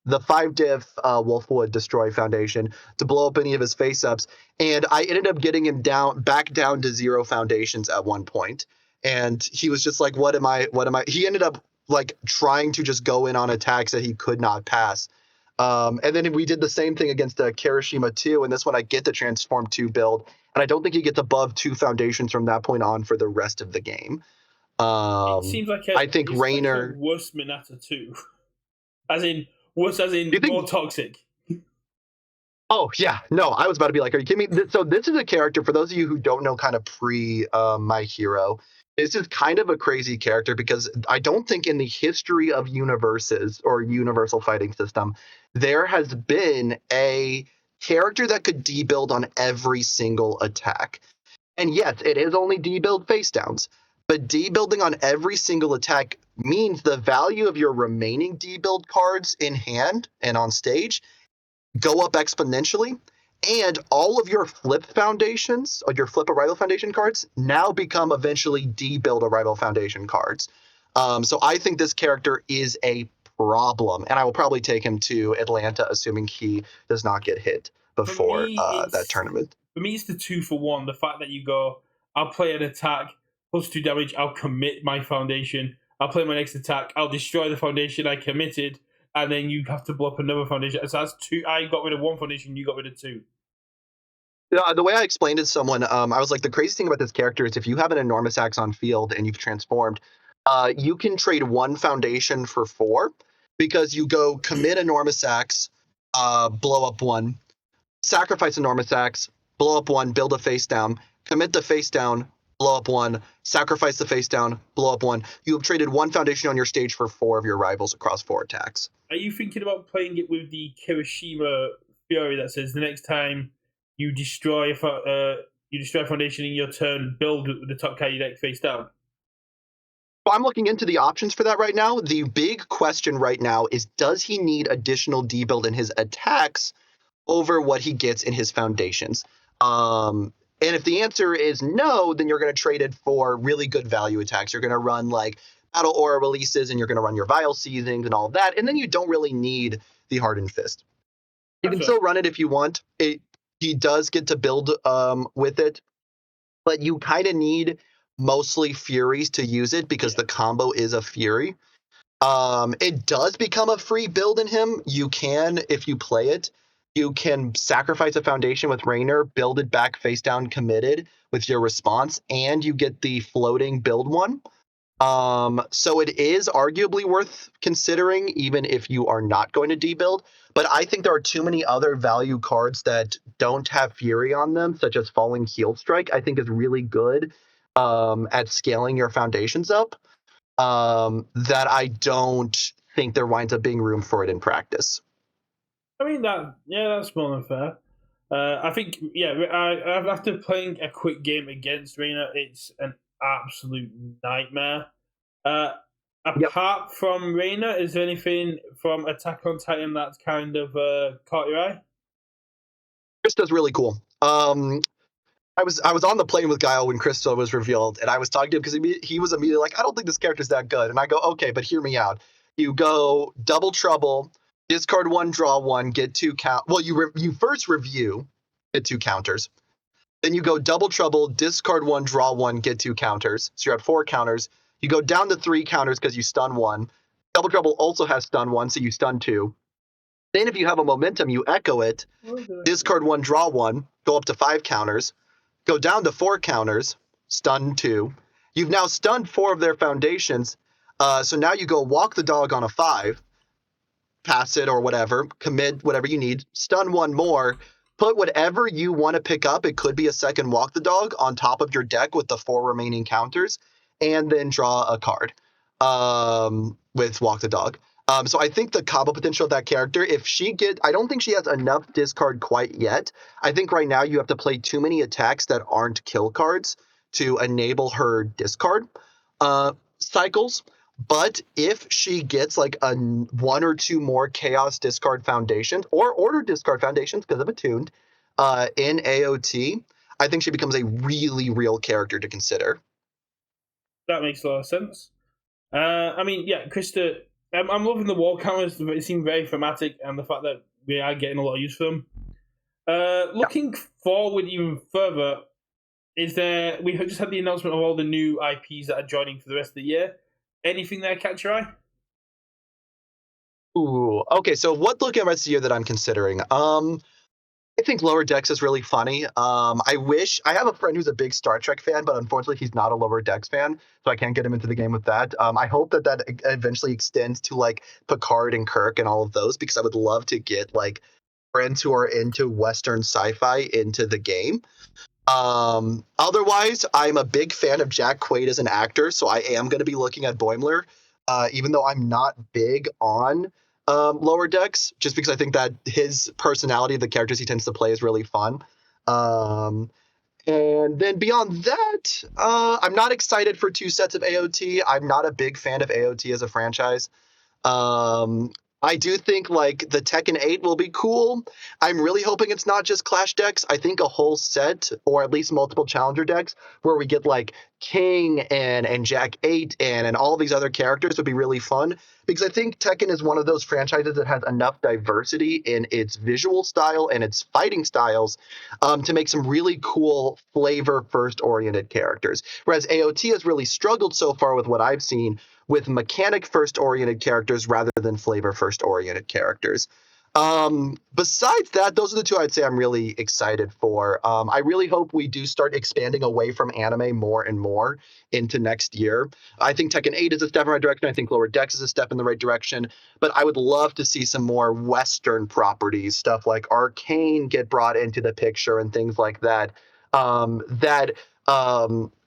5-diff Wolfwood Destroy Foundation to blow up any of his face-ups. And I ended up getting him back down to 0 foundations at one point. And he was just like, what am I? He ended up like trying to just go in on attacks that he could not pass. And then we did the same thing against the Kirishima 2, and this one I get the Transform 2 build, and I don't think he gets above 2 foundations from that point on for the rest of the game. It seems like I think Rainer... like worse Minata 2. Worse as in more toxic. Oh, yeah. No, I was about to be like, are you kidding me? So this is a character, for those of you who don't know kind of My Hero, this is kind of a crazy character because I don't think in the history of universes or universal fighting system, there has been a character that could debuild on every single attack. And yes, it is only debuild face downs, but debuilding on every single attack means the value of your remaining debuild cards in hand and on stage go up exponentially, and all of your flip foundations, or your flip arrival foundation cards, now become eventually debuild arrival foundation cards. So I think this character is a problem. And I will probably take him to Atlanta, assuming he does not get hit before that tournament. For me, it's the 2-for-1. The fact that you go, I'll play an attack, +2 damage, I'll commit my foundation. I'll play my next attack, I'll destroy the foundation I committed, and then you have to blow up another foundation. So that's 2. I got rid of 1 foundation, you got rid of 2. The way I explained it to someone, I was like, the crazy thing about this character is if you have an enormous axe on field and you've transformed, you can trade 1 foundation for 4 because you go commit enormous axe, blow up 1, sacrifice enormous axe, blow up 1, build a face down, commit the face down, blow up 1, sacrifice the face down, blow up 1. You have traded 1 foundation on your stage for 4 of your rivals across 4 attacks. Are you thinking about playing it with the Kirishima Fury that says the next time you destroy a foundation in your turn, build the top card of your deck face down? So I'm looking into the options for that right now. The big question right now is, does he need additional debuild in his attacks over what he gets in his foundations? And if the answer is no, then you're going to trade it for really good value attacks. You're going to run like Battle Aura releases, and you're going to run your Vile Seethings and all of that. And then you don't really need the Hardened Fist. You can still run it if you want. He does get to build with it, but you kind of need mostly Furies to use it because the combo is a Fury. It does become a free build in him. You can, if you play it, you can sacrifice a foundation with Raynor, build it back face down committed with your response, and you get the floating build one. So it is arguably worth considering, even if you are not going to debuild. But I think there are too many other value cards that don't have Fury on them, such as Falling Heal Strike. I think is really good at scaling your foundations up. That I don't think there winds up being room for it in practice. I mean that's more than fair. I think after playing a quick game against Raynor, it's an absolute nightmare. Apart from Raynor, is there anything from Attack on Titan that's kind of caught your eye? Krista's really cool. I was on the plane with Guile when Krista was revealed, and I was talking to him because he was immediately like, I don't think this character's that good. And I go, okay, but hear me out. You go Double Trouble, discard 1, draw 1, get 2 count. Well, you first review, get 2 counters. Then you go Double Trouble, discard 1, draw 1, get 2 counters. So you're at 4 counters. You go down to 3 counters because you stun 1. Double Trouble also has stun 1, so you stun 2. Then if you have a momentum, you echo it. Discard 1, draw 1, go up to 5 counters. Go down to 4 counters, stun 2. You've now stunned 4 of their foundations. So now you go walk the dog on a 5, pass it or whatever, commit whatever you need, stun 1 more, put whatever you want to pick up, it could be a second walk the dog, on top of your deck with the 4 remaining counters, and then draw a card with walk the dog. So I think the combo potential of that character, I don't think she has enough discard quite yet. I think right now you have to play too many attacks that aren't kill cards to enable her discard cycles. But if she gets like 1 or 2 more Chaos discard foundations or Order discard foundations because of Attuned in AOT, I think she becomes a really real character to consider. That makes a lot of sense. I mean, yeah, Krista, I'm loving the wall counters. They seem very thematic, and the fact that we are getting a lot of use for them. Looking forward even further, we just had the announcement of all the new IPs that are joining for the rest of the year. Anything there catch your eye? Ooh, okay. So what looking at the rest of the year that I'm considering? I think Lower Decks is really funny. I have a friend who's a big Star Trek fan, but unfortunately he's not a Lower Decks fan, so I can't get him into the game with that. I hope that eventually extends to like Picard and Kirk and all of those, because I would love to get like friends who are into Western sci-fi into the game. Otherwise, I'm a big fan of Jack Quaid as an actor, so I am going to be looking at Boimler, even though I'm not big on Lower Decks, just because I think that his personality, the characters he tends to play, is really fun. And then beyond that, I'm not excited for 2 sets of AOT. I'm not a big fan of AOT as a franchise. I do think like the Tekken 8 will be cool. I'm really hoping it's not just Clash decks. I think a whole set or at least multiple challenger decks where we get like King and Jack 8 and all these other characters would be really fun because I think Tekken is one of those franchises that has enough diversity in its visual style and its fighting styles to make some really cool flavor first oriented characters. Whereas AOT has really struggled so far with what I've seen with mechanic first oriented characters rather than flavor first oriented characters. Besides that, those are the two I'd say I'm really excited for. I really hope we do start expanding away from anime more and more into next year. I think Tekken 8 is a step in the right direction. I think Lower Decks is a step in the right direction. But I would love to see some more Western properties, stuff like Arcane get brought into the picture and things like that.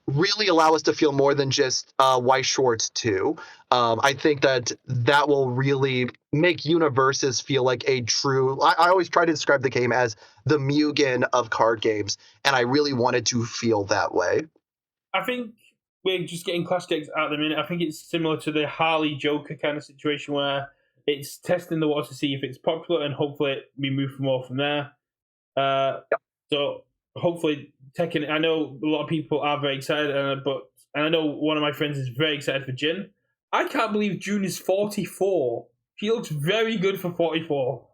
Really allow us to feel more than just White Schwartz 2. I think that will really make Universus feel like a true. I always try to describe the game as the Mugen of card games, and I really wanted to feel that way. I think we're just getting Clash decks at the minute. I think it's similar to the Harley Joker kind of situation where it's testing the water to see if it's popular, and hopefully we move more from there. So hopefully Tekken. I know a lot of people are very excited, and I know one of my friends is very excited for Jin. I can't believe June is 44. She looks very good for 44.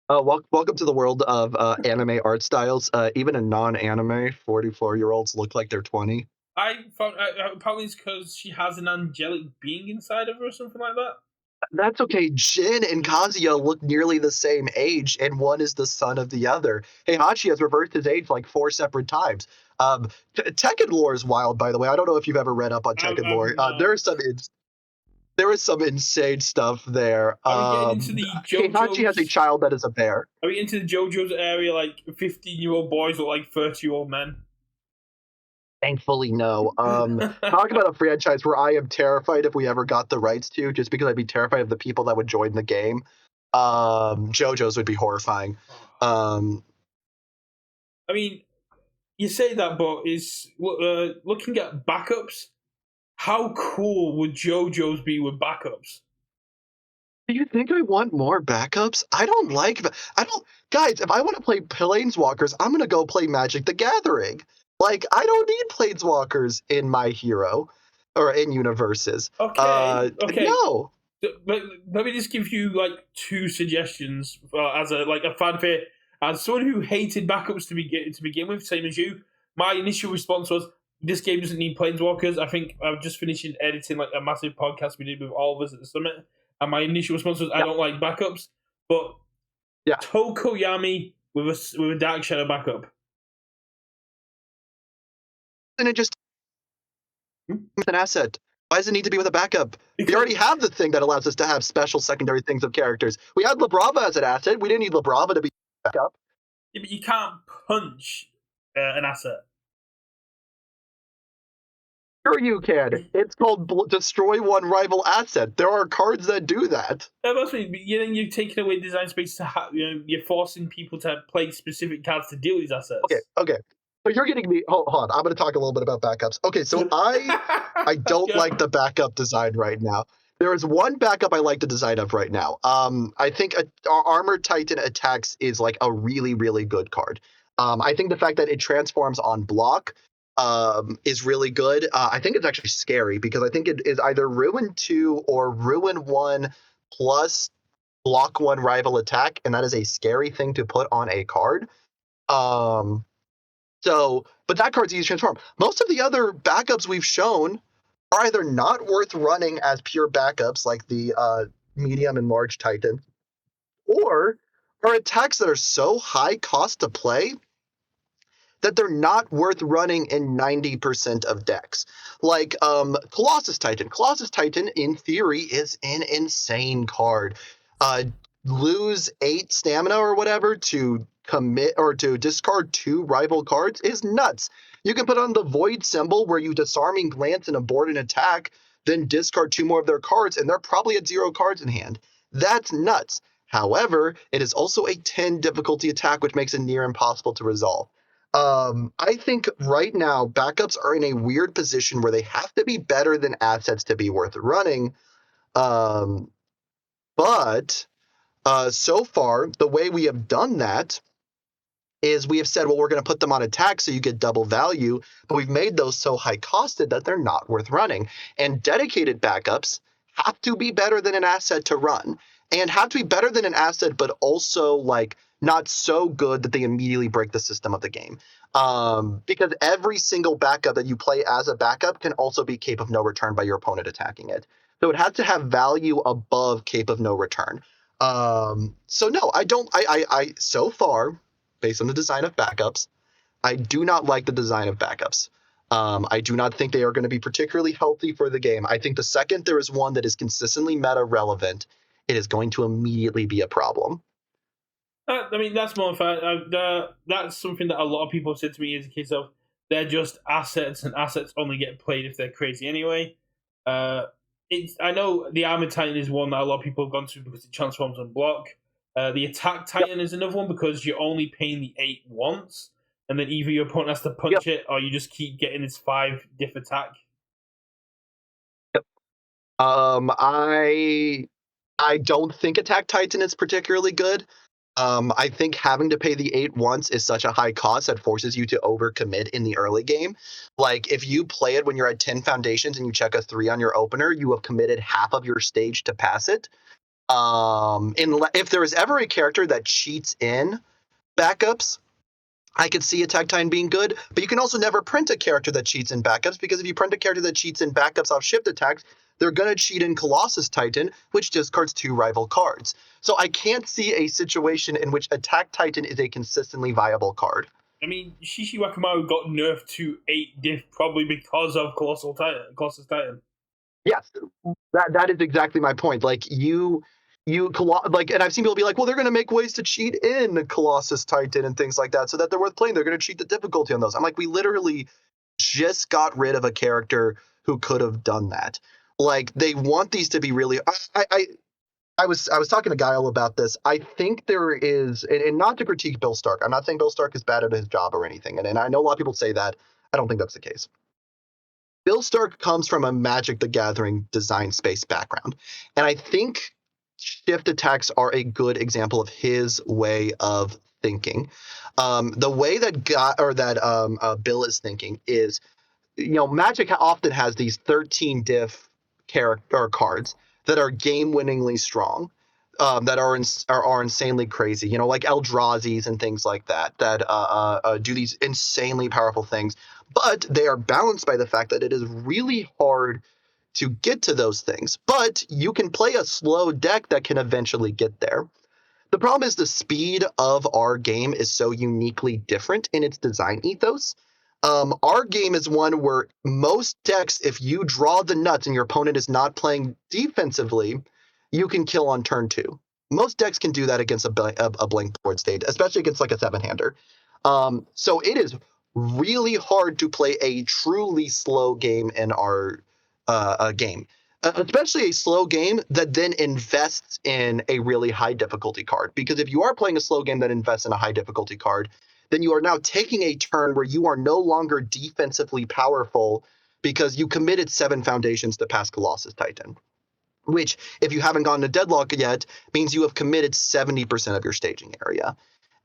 Welcome to the world of anime art styles. Even in non-anime, 44-year-olds look like they're 20. I found probably it's because she has an angelic being inside of her or something like that. That's okay. Jin and Kazuya look nearly the same age, and one is the son of the other. Heihachi has reversed his age like 4 separate times. Tekken lore is wild, by the way. I don't know if you've ever read up on Tekken lore. There is some insane stuff there. Are we getting into the Heihachi has a child that is a bear. Are we into the JoJo's area? Like 15-year-old boys look like 30-year-old men. Thankfully, no. Talk about a franchise where I am terrified if we ever got the rights to, just because I'd be terrified of the people that would join the game. JoJo's would be horrifying. I mean, you say that, but is looking at backups. How cool would JoJo's be with backups? Do you think I want more backups? I don't guys, if I want to play Planeswalkers, I'm gonna go play Magic the Gathering. Like, I don't need Planeswalkers in my hero or in Universes. Okay. No. Let me just give you like two suggestions as a fanfare. As someone who hated backups to begin with, same as you, my initial response was, this game doesn't need Planeswalkers. I think I'm just finishing editing like a massive podcast we did with all of us at the summit, and my initial response was, I don't like backups. But Tokoyami with a Dark Shadow backup. And it just an asset. Why does it need to be with a backup? We already have the thing that allows us to have special secondary things of characters. We had Labrava as an asset. We didn't need Labrava to be backup. Yeah, but you can't punch an asset. Sure you can. It's called Destroy One Rival Asset. There are cards that do that. That's what you're taking away design space to you're forcing people to play specific cards to deal with these assets. Okay. So you're getting me. Hold on. I'm going to talk a little bit about backups. Okay, so I don't like the backup design right now. There is one backup I like the design of right now. I think our Armored Titan Attacks is like a really, really good card. I think the fact that it transforms on block is really good. I think it's actually scary because I think it is either Ruin 2 or Ruin 1 plus block 1 rival attack, and that is a scary thing to put on a card. But that card's easy to transform. Most of the other backups we've shown are either not worth running as pure backups, like the medium and large Titan, or are attacks that are so high cost to play that they're not worth running in 90% of decks. Like Colossus Titan. Colossus Titan, in theory, is an insane card. Lose 8 stamina or whatever to commit or to discard 2 rival cards is nuts. You can put on the Void symbol where you Disarming Glance and abort an attack, then discard 2 more of their cards, and they're probably at 0 cards in hand. That's nuts. However, it is also a 10 difficulty attack, which makes it near impossible to resolve. I think right now backups are in a weird position where they have to be better than assets to be worth running. But But so far, the way we have done that is we have said, well, we're going to put them on attack so you get double value, but we've made those so high costed that they're not worth running. And dedicated backups have to be better than an asset to run, and have to be better than an asset, but also like not so good that they immediately break the system of the game. Because every single backup that you play as a backup can also be Cape of No Return by your opponent attacking it. So it has to have value above Cape of No Return. So no, I don't. I so far, based on the design of backups, I do not like the design of backups. I do not think they are going to be particularly healthy for the game. I think the second there is one that is consistently meta relevant, it is going to immediately be a problem. I mean, that's more fair. That's something that a lot of people have said to me is a case of they're just assets, and assets only get played if they're crazy anyway. I know the Armored Titan is one that a lot of people have gone to because it transforms on block. The Attack Titan is another one because you're only paying the 8 once, and then either your opponent has to punch it or you just keep getting this 5 diff attack. I don't think Attack Titan is particularly good. I think having to pay the 8 once is such a high cost that forces you to overcommit in the early game. Like, if you play it when you're at 10 foundations and you check a 3 on your opener, you have committed half of your stage to pass it. If there is ever a character that cheats in backups, I could see Attack Titan being good, but you can also never print a character that cheats in backups, because if you print a character that cheats in backups off shift attacks, they're going to cheat in Colossus Titan, which discards 2 rival cards. So I can't see a situation in which Attack Titan is a consistently viable card. I mean, Shishi Wakamaru got nerfed to 8 diff probably because of Colossus Titan. Yes, that is exactly my point. Like, and I've seen people be like, well, they're going to make ways to cheat in Colossus Titan and things like that so that they're worth playing. They're going to cheat the difficulty on those. I'm like, we literally just got rid of a character who could have done that. Like, they want these to be really. I was talking to Guile about this. I think there is, and not to critique Bill Stark. I'm not saying Bill Stark is bad at his job or anything, and I know a lot of people say that. I don't think that's the case. Bill Stark comes from a Magic the Gathering design space background, and I think shift attacks are a good example of his way of thinking. The way that Bill is thinking is, Magic often has these 13 diff character cards that are game-winningly strong, that are insanely crazy. Like Eldrazi's and things like that do these insanely powerful things. But they are balanced by the fact that it is really hard to get to those things. But you can play a slow deck that can eventually get there. The problem is the speed of our game is so uniquely different in its design ethos. Our game is one where most decks, if you draw the nuts and your opponent is not playing defensively, you can kill on turn 2. Most decks can do that against a blank board state, especially against like a 7-hander. So it is really hard to play a truly slow game in our game. Especially a slow game that then invests in a really high difficulty card. Because if you are playing a slow game that invests in a high difficulty card, then you are now taking a turn where you are no longer defensively powerful because you committed 7 foundations to pass Colossus Titan. Which, if you haven't gone to deadlock yet, means you have committed 70% of your staging area.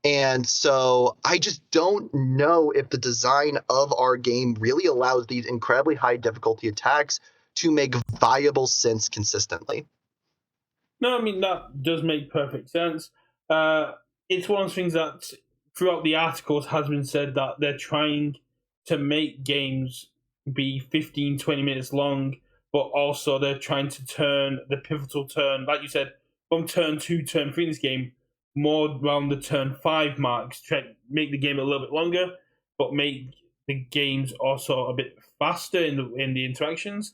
And so I just don't know if the design of our game really allows these incredibly high difficulty attacks to make viable sense consistently. No, I mean, that does make perfect sense. It's one of those things that throughout the articles has been said that they're trying to make games be 15, 20 minutes long, but also they're trying to turn the pivotal turn, like you said, from turn 2, turn 3 in this game, more around the turn 5 marks, try to make the game a little bit longer, but make the games also a bit faster in the interactions.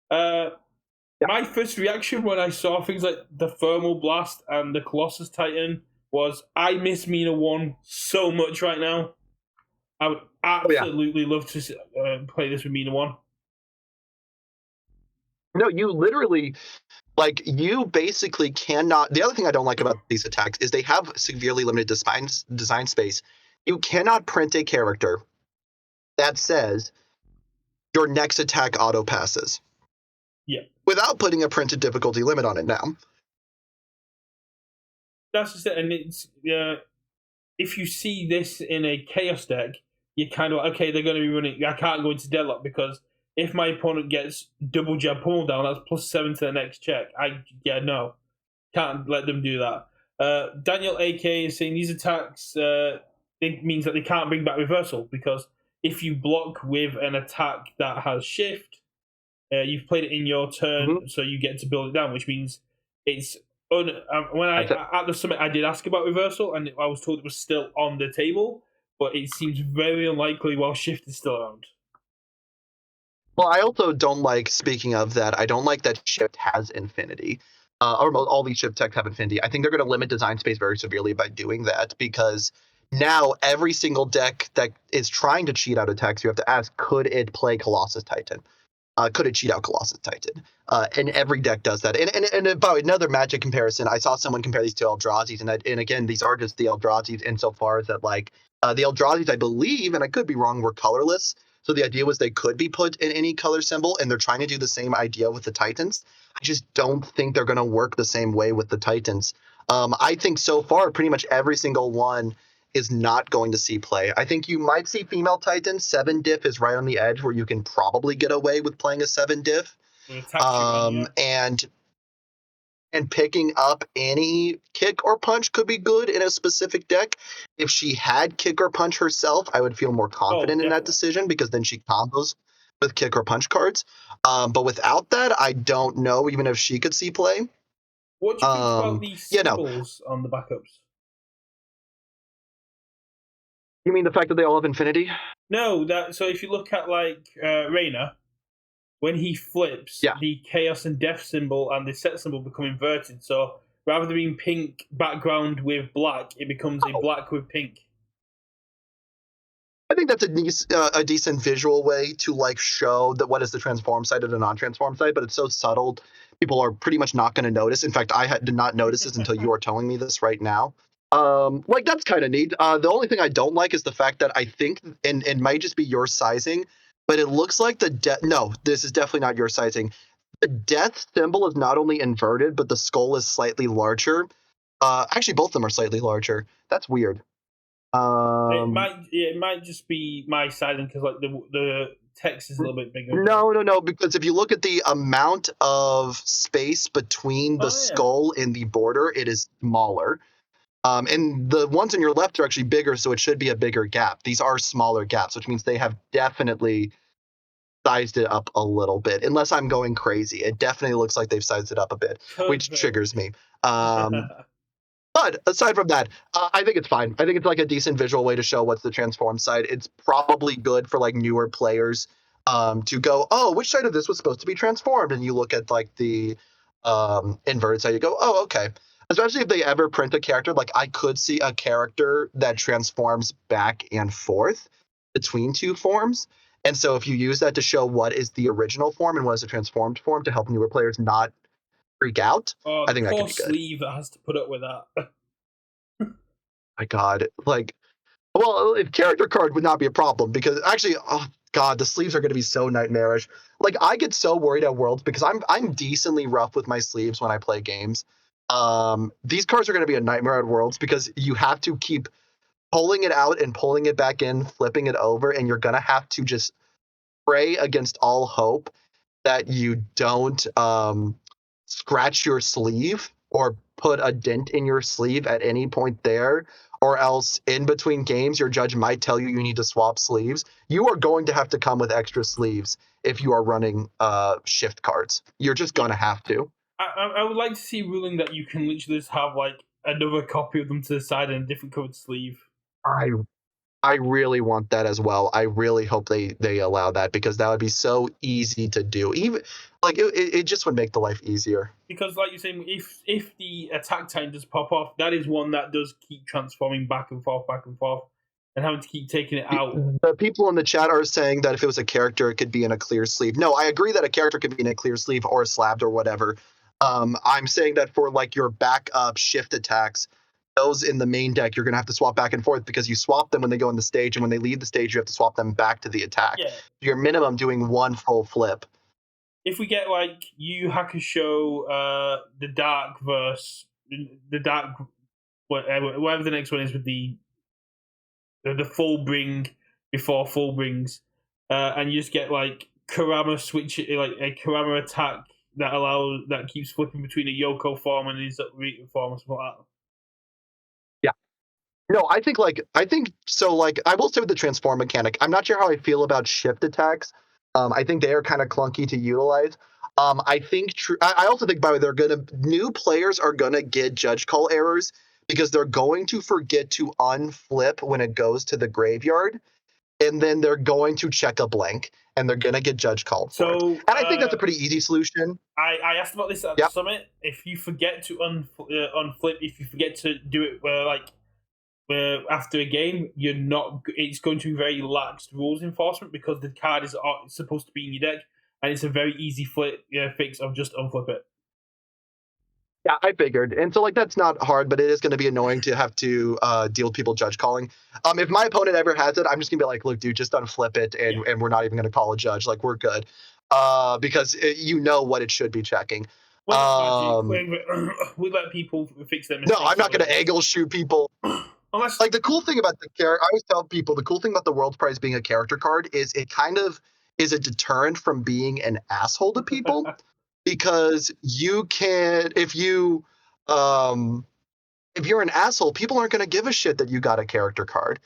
My first reaction when I saw things like the Thermal Blast and the Colossus Titan was, I miss Mina 1 so much right now. I would absolutely love to play this with Mina 1. No, you literally, you basically cannot. The other thing I don't like about these attacks is they have severely limited design space. You cannot print a character that says your next attack auto passes. Yeah. Without putting a printed difficulty limit on it now. That's just it, and it's if you see this in a chaos deck, you're kind of like, okay, they're going to be running. I can't go into deadlock because if my opponent gets double jab pummel down, that's +7 to the next check. No, can't let them do that. Daniel AK is saying these attacks it means that they can't bring back reversal because if you block with an attack that has shift, you've played it in your turn, so you get to build it down, which means it's when I at the summit I did ask about reversal and I was told it was still on the table, but it seems very unlikely while shift is still around. Well, I also don't like, speaking of that, I don't like that shift has infinity. Or all these shift techs have infinity. I think they're going to limit design space very severely by doing that because now every single deck that is trying to cheat out attacks, you have to ask, could it play Colossus Titan? Could it cheat out Colossus Titan? And every deck does that. And about another Magic comparison, I saw someone compare these to Eldrazi's, and again, these are just the Eldrazi's insofar as that, like, the Eldrazi's, I believe, and I could be wrong, were colorless. So the idea was they could be put in any color symbol, and they're trying to do the same idea with the Titans. I just don't think they're going to work the same way with the Titans. I think so far, pretty much every single one is not going to see play. I think you might see female Titans. 7 diff is right on the edge where you can probably get away with playing a 7 diff. And picking up any kick or punch could be good in a specific deck. If she had kick or punch herself, I would feel more confident in that decision because then she combos with kick or punch cards. But without that, I don't know even if she could see play. What do you think about these symbols on the backups? You mean the fact that they all have infinity? No, so if you look at like Reyna, when he flips, the chaos and death symbol and the set symbol become inverted. So rather than being pink background with black, it becomes a black with pink. I think that's a decent visual way to like show that what is the transform side and the non-transform side, but it's so subtle, people are pretty much not going to notice. In fact, I did not notice this until you are telling me this right now. Like that's kind of neat. The only thing I don't like is the fact that I think, and it might just be your sizing, but it looks like no, this is definitely not your sizing. The death symbol is not only inverted, but the skull is slightly larger. Actually, both of them are slightly larger. That's weird. It might just be my sizing because like the text is a little bit bigger. No, because if you look at the amount of space between the skull and the border, it is smaller. And the ones on your left are actually bigger, so it should be a bigger gap. These are smaller gaps, which means they have definitely sized it up a little bit. Unless I'm going crazy, it definitely looks like they've sized it up a bit, which triggers me. But aside from that, I think it's fine. I think it's like a decent visual way to show what's the transform side. It's probably good for like newer players to go, oh, which side of this was supposed to be transformed? And you look at like the inverted side, you go, oh, okay. Especially if they ever print a character, like I could see a character that transforms back and forth between two forms. And so if you use that to show what is the original form and what is the transformed form to help newer players not freak out, I think that could be good. Sleeve that has to put up with that. My God, like, well, if character card would not be a problem because actually, oh God, the sleeves are going to be so nightmarish. Like, I get so worried at Worlds because I'm decently rough with my sleeves when I play games. These cards are going to be a nightmare at Worlds because you have to keep pulling it out and pulling it back in, flipping it over, and you're going to have to just pray against all hope that you don't scratch your sleeve or put a dent in your sleeve at any point there, or else in between games your judge might tell you need to swap sleeves. You are going to have to come with extra sleeves if you are running shift cards. You're just going to have to. I would like to see ruling that you can literally just have like another copy of them to the side and a different covered sleeve. I really want that as well. I really hope they allow that because that would be so easy to do. Even like it just would make the life easier. Because like you're saying, if the attack time does pop off, that is one that does keep transforming back and forth, and having to keep taking it out. The people in the chat are saying that if it was a character, it could be in a clear sleeve. No, I agree that a character could be in a clear sleeve or slabbed or whatever. I'm saying that for like your backup shift attacks, those in the main deck, you're going to have to swap back and forth because you swap them when they go on the stage, and when they leave the stage, you have to swap them back to the attack. Yeah. You're minimum doing one full flip. If we get like Yu Hakusho, the dark whatever the next one is with the full bring before full brings, and you just get like Kurama switch, like a Kurama attack that keeps flipping between a Yoko form and his Rita form or something like that. Yeah. No, I think so. Like I will say with the transform mechanic, I'm not sure how I feel about shift attacks. I think they are kind of clunky to utilize. I think I also think by the way, new players are gonna get judge call errors because they're going to forget to unflip when it goes to the graveyard, and then they're going to check a blank and they're gonna get judge called for it. So And I think that's a pretty easy solution. I asked about this at the Yep. summit. If you forget to unflip, if you forget to do it after a game, you're not. It's going to be very lax rules enforcement because the card is supposed to be in your deck, and it's a very easy fix of just unflip it. Yeah, I figured. And so like that's not hard, but it is going to be annoying to have to deal with people judge calling. If my opponent ever has it, I'm just going to be like, look, dude, just unflip it, and we're not even going to call a judge. Like we're good, because you know what it should be checking. Well, Magic, we let people fix their mistakes. No, I'm not going to angle shoot people. Unless, like the cool thing about the character, I always tell people the cool thing about the World's Prize being a character card is it kind of is a deterrent from being an asshole to people. Because you can, if you're an asshole, people aren't going to give a shit that you got a character card.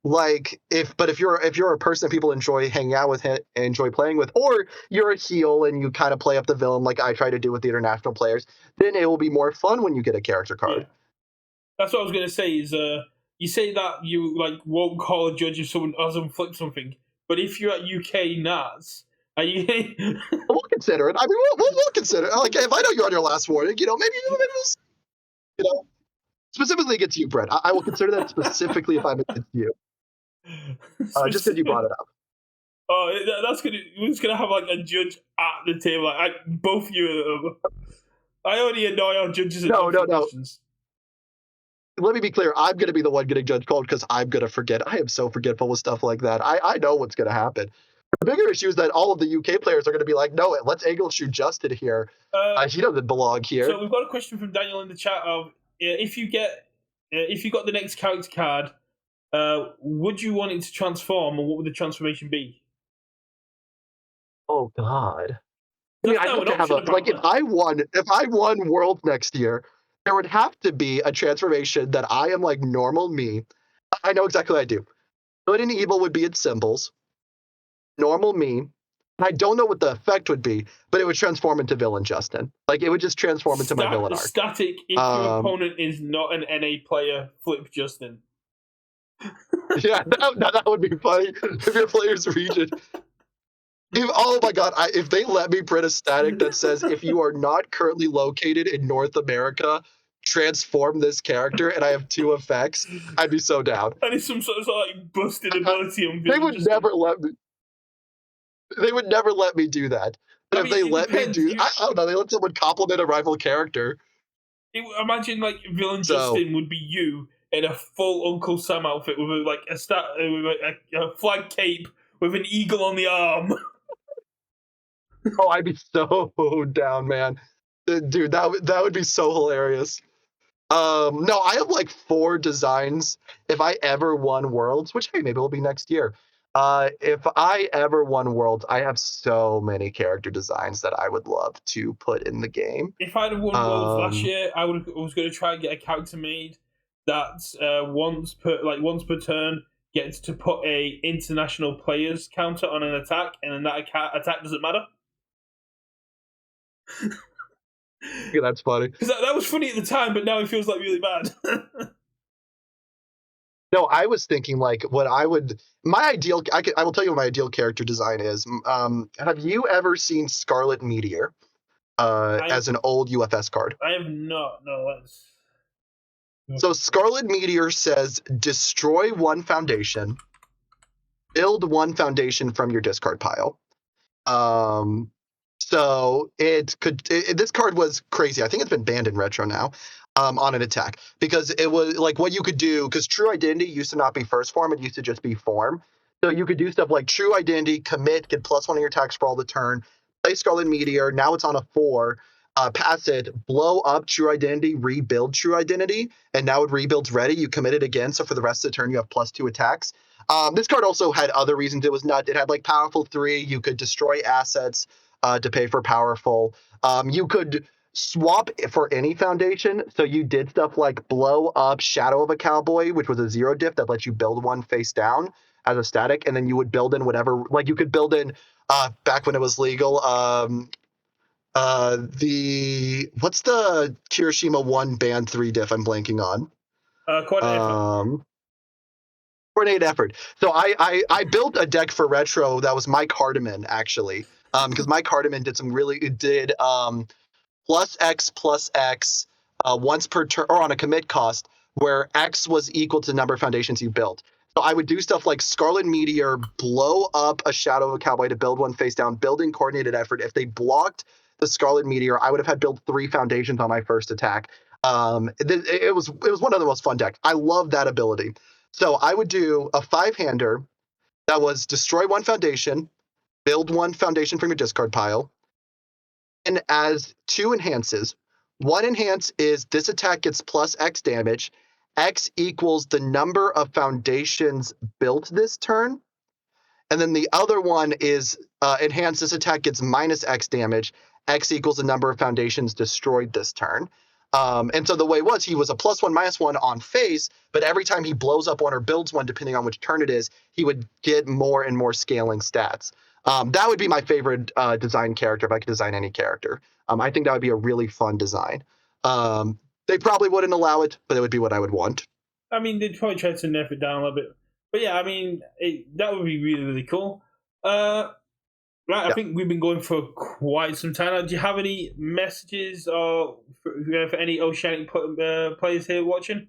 If you're a person that people enjoy hanging out with, enjoy playing with, or you're a heel and you kind of play up the villain like I try to do with the international players, then it will be more fun when you get a character card. Yeah. That's what I was going to say. Is you say that you like won't call a judge if someone doesn't flip something, but if you're at UK Nats. We'll consider it. I mean, we'll consider it. Like, if I know you're on your last warning, maybe specifically against you, Brett. I will consider that specifically if I'm against you. Just because you brought it up. Oh, we're just gonna have like a judge at the table. Like, both you. I only annoy our judges. No. Let me be clear. I'm gonna be the one getting judge called because I'm gonna forget. I am so forgetful with stuff like that. I know what's gonna happen. The bigger issue is that all of the UK players are going to be like, no, let's angle shoot Justin here. He doesn't belong here. So we've got a question from Daniel in the chat of if you got the next character card, would you want it to transform, or what would the transformation be? Oh God! I mean, I have to have if I won Worlds next year, there would have to be a transformation that I am like normal me. I know exactly what I do. Good and evil would be its symbols. Normal me. I don't know what the effect would be, but it would transform into villain Justin. Like it would just transform into my villain arc. Static. If your opponent is not an NA player, flip Justin. Yeah, that would be funny if your player's region. Oh my God! If they let me print a static that says if you are not currently located in North America, transform this character, and I have 2 effects, I'd be so down. And it's some sort of like busted ability on. They would never let me. They would never let me do that. But if they let me do, I don't know. They let someone compliment a rival character. Imagine like villain Justin would be you in a full Uncle Sam outfit with a flag cape with an eagle on the arm. Oh, I'd be so down, man. Dude, that would be so hilarious. No, I have like 4 designs. If I ever won Worlds, which hey, maybe it'll be next year. If I ever won Worlds, I have so many character designs that I would love to put in the game. If I'd have won Worlds last year, I was going to try and get a character made that once per turn gets to put a international players counter on an attack, and then that attack doesn't matter. Yeah, that's funny. Because that was funny at the time, but now it feels like really bad. No, I was thinking like what I would. My ideal. I will tell you what my ideal character design is. Have you ever seen Scarlet Meteor as an old UFS card? I have not. No, let's. So Scarlet Meteor says destroy 1 foundation, build 1 foundation from your discard pile. So this card was crazy. I think it's been banned in retro now. On an attack because it was like what you could do because True Identity used to not be first form, it used to just be form. So you could do stuff like True Identity, commit, get +1 on your attacks for all the turn, play Scarlet Meteor. Now it's on a 4. pass it, blow up True Identity, rebuild True Identity, and now it rebuilds ready. You commit it again, so for the rest of the turn, you have +2 attacks. This card also had other reasons it was nut. It had like powerful 3. You could destroy assets to pay for powerful. You could swap for any foundation. So you did stuff like blow up Shadow of a Cowboy, which was a 0 diff that lets you build one face down as a static, and then you would build in whatever. Like you could build in back when it was legal. What's the Kirishima 1 band 3 diff I'm blanking on? Coordinated effort. So I built a deck for retro that was Mike Hardiman actually, because Mike Hardiman did +X once per turn or on a commit cost where X was equal to the number of foundations you built. So I would do stuff like Scarlet Meteor, blow up a Shadow of a Cowboy to build one face down, building coordinated effort. If they blocked the Scarlet Meteor, I would have had built 3 foundations on my first attack. It was one of the most fun decks. I love that ability. So I would do a 5-hander that was destroy 1 foundation, build 1 foundation from your discard pile, and as 2 enhances. 1 enhance is this attack gets +X damage. X equals the number of foundations built this turn. And then the other one is enhance this attack gets -X damage. X equals the number of foundations destroyed this turn. And so the way it was, he was a +1/-1 on face, but every time he blows up 1 or builds 1, depending on which turn it is, he would get more and more scaling stats. That would be my favorite design character if I could design any character. I think that would be a really fun design. They probably wouldn't allow it, but it would be what I would want. I mean, they'd probably try to nerf it down a little bit. But yeah, I mean, that would be really, really cool. Right, I think we've been going for quite some time now. Do you have any messages or for any Oceanic players here watching?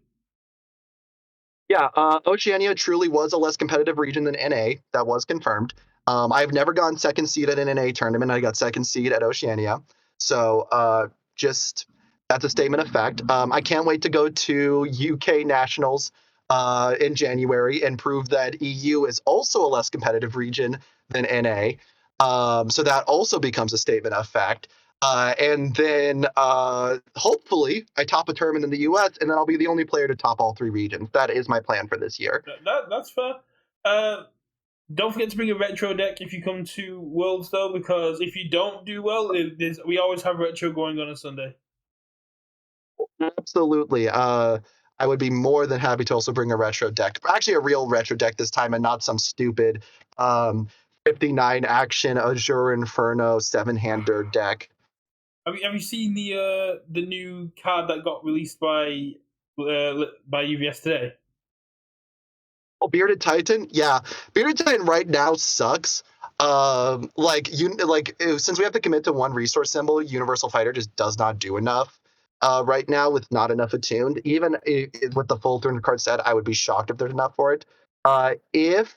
Yeah, Oceania truly was a less competitive region than NA. That was confirmed. I've never gone second seed at an NA tournament. I got second seed at Oceania. So just that's a statement of fact. I can't wait to go to UK Nationals in January and prove that EU is also a less competitive region than NA. So that also becomes a statement of fact. And then hopefully I top a tournament in the US, and then I'll be the only player to top all 3 regions. That is my plan for this year. That's fair. Don't forget to bring a retro deck if you come to Worlds, though, because if you don't do well, we always have retro going on Sunday. Absolutely. I would be more than happy to also bring a retro deck. Actually, a real retro deck this time, and not some stupid 59 action Azure Inferno 7-hander deck. Have you seen the new card that got released by UVS today? Oh, Bearded Titan, yeah. Bearded Titan right now sucks. Since we have to commit to 1 resource symbol, Universal Fighter just does not do enough. Right now, with not enough attuned, even with the full 300 card set, I would be shocked if there's enough for it. If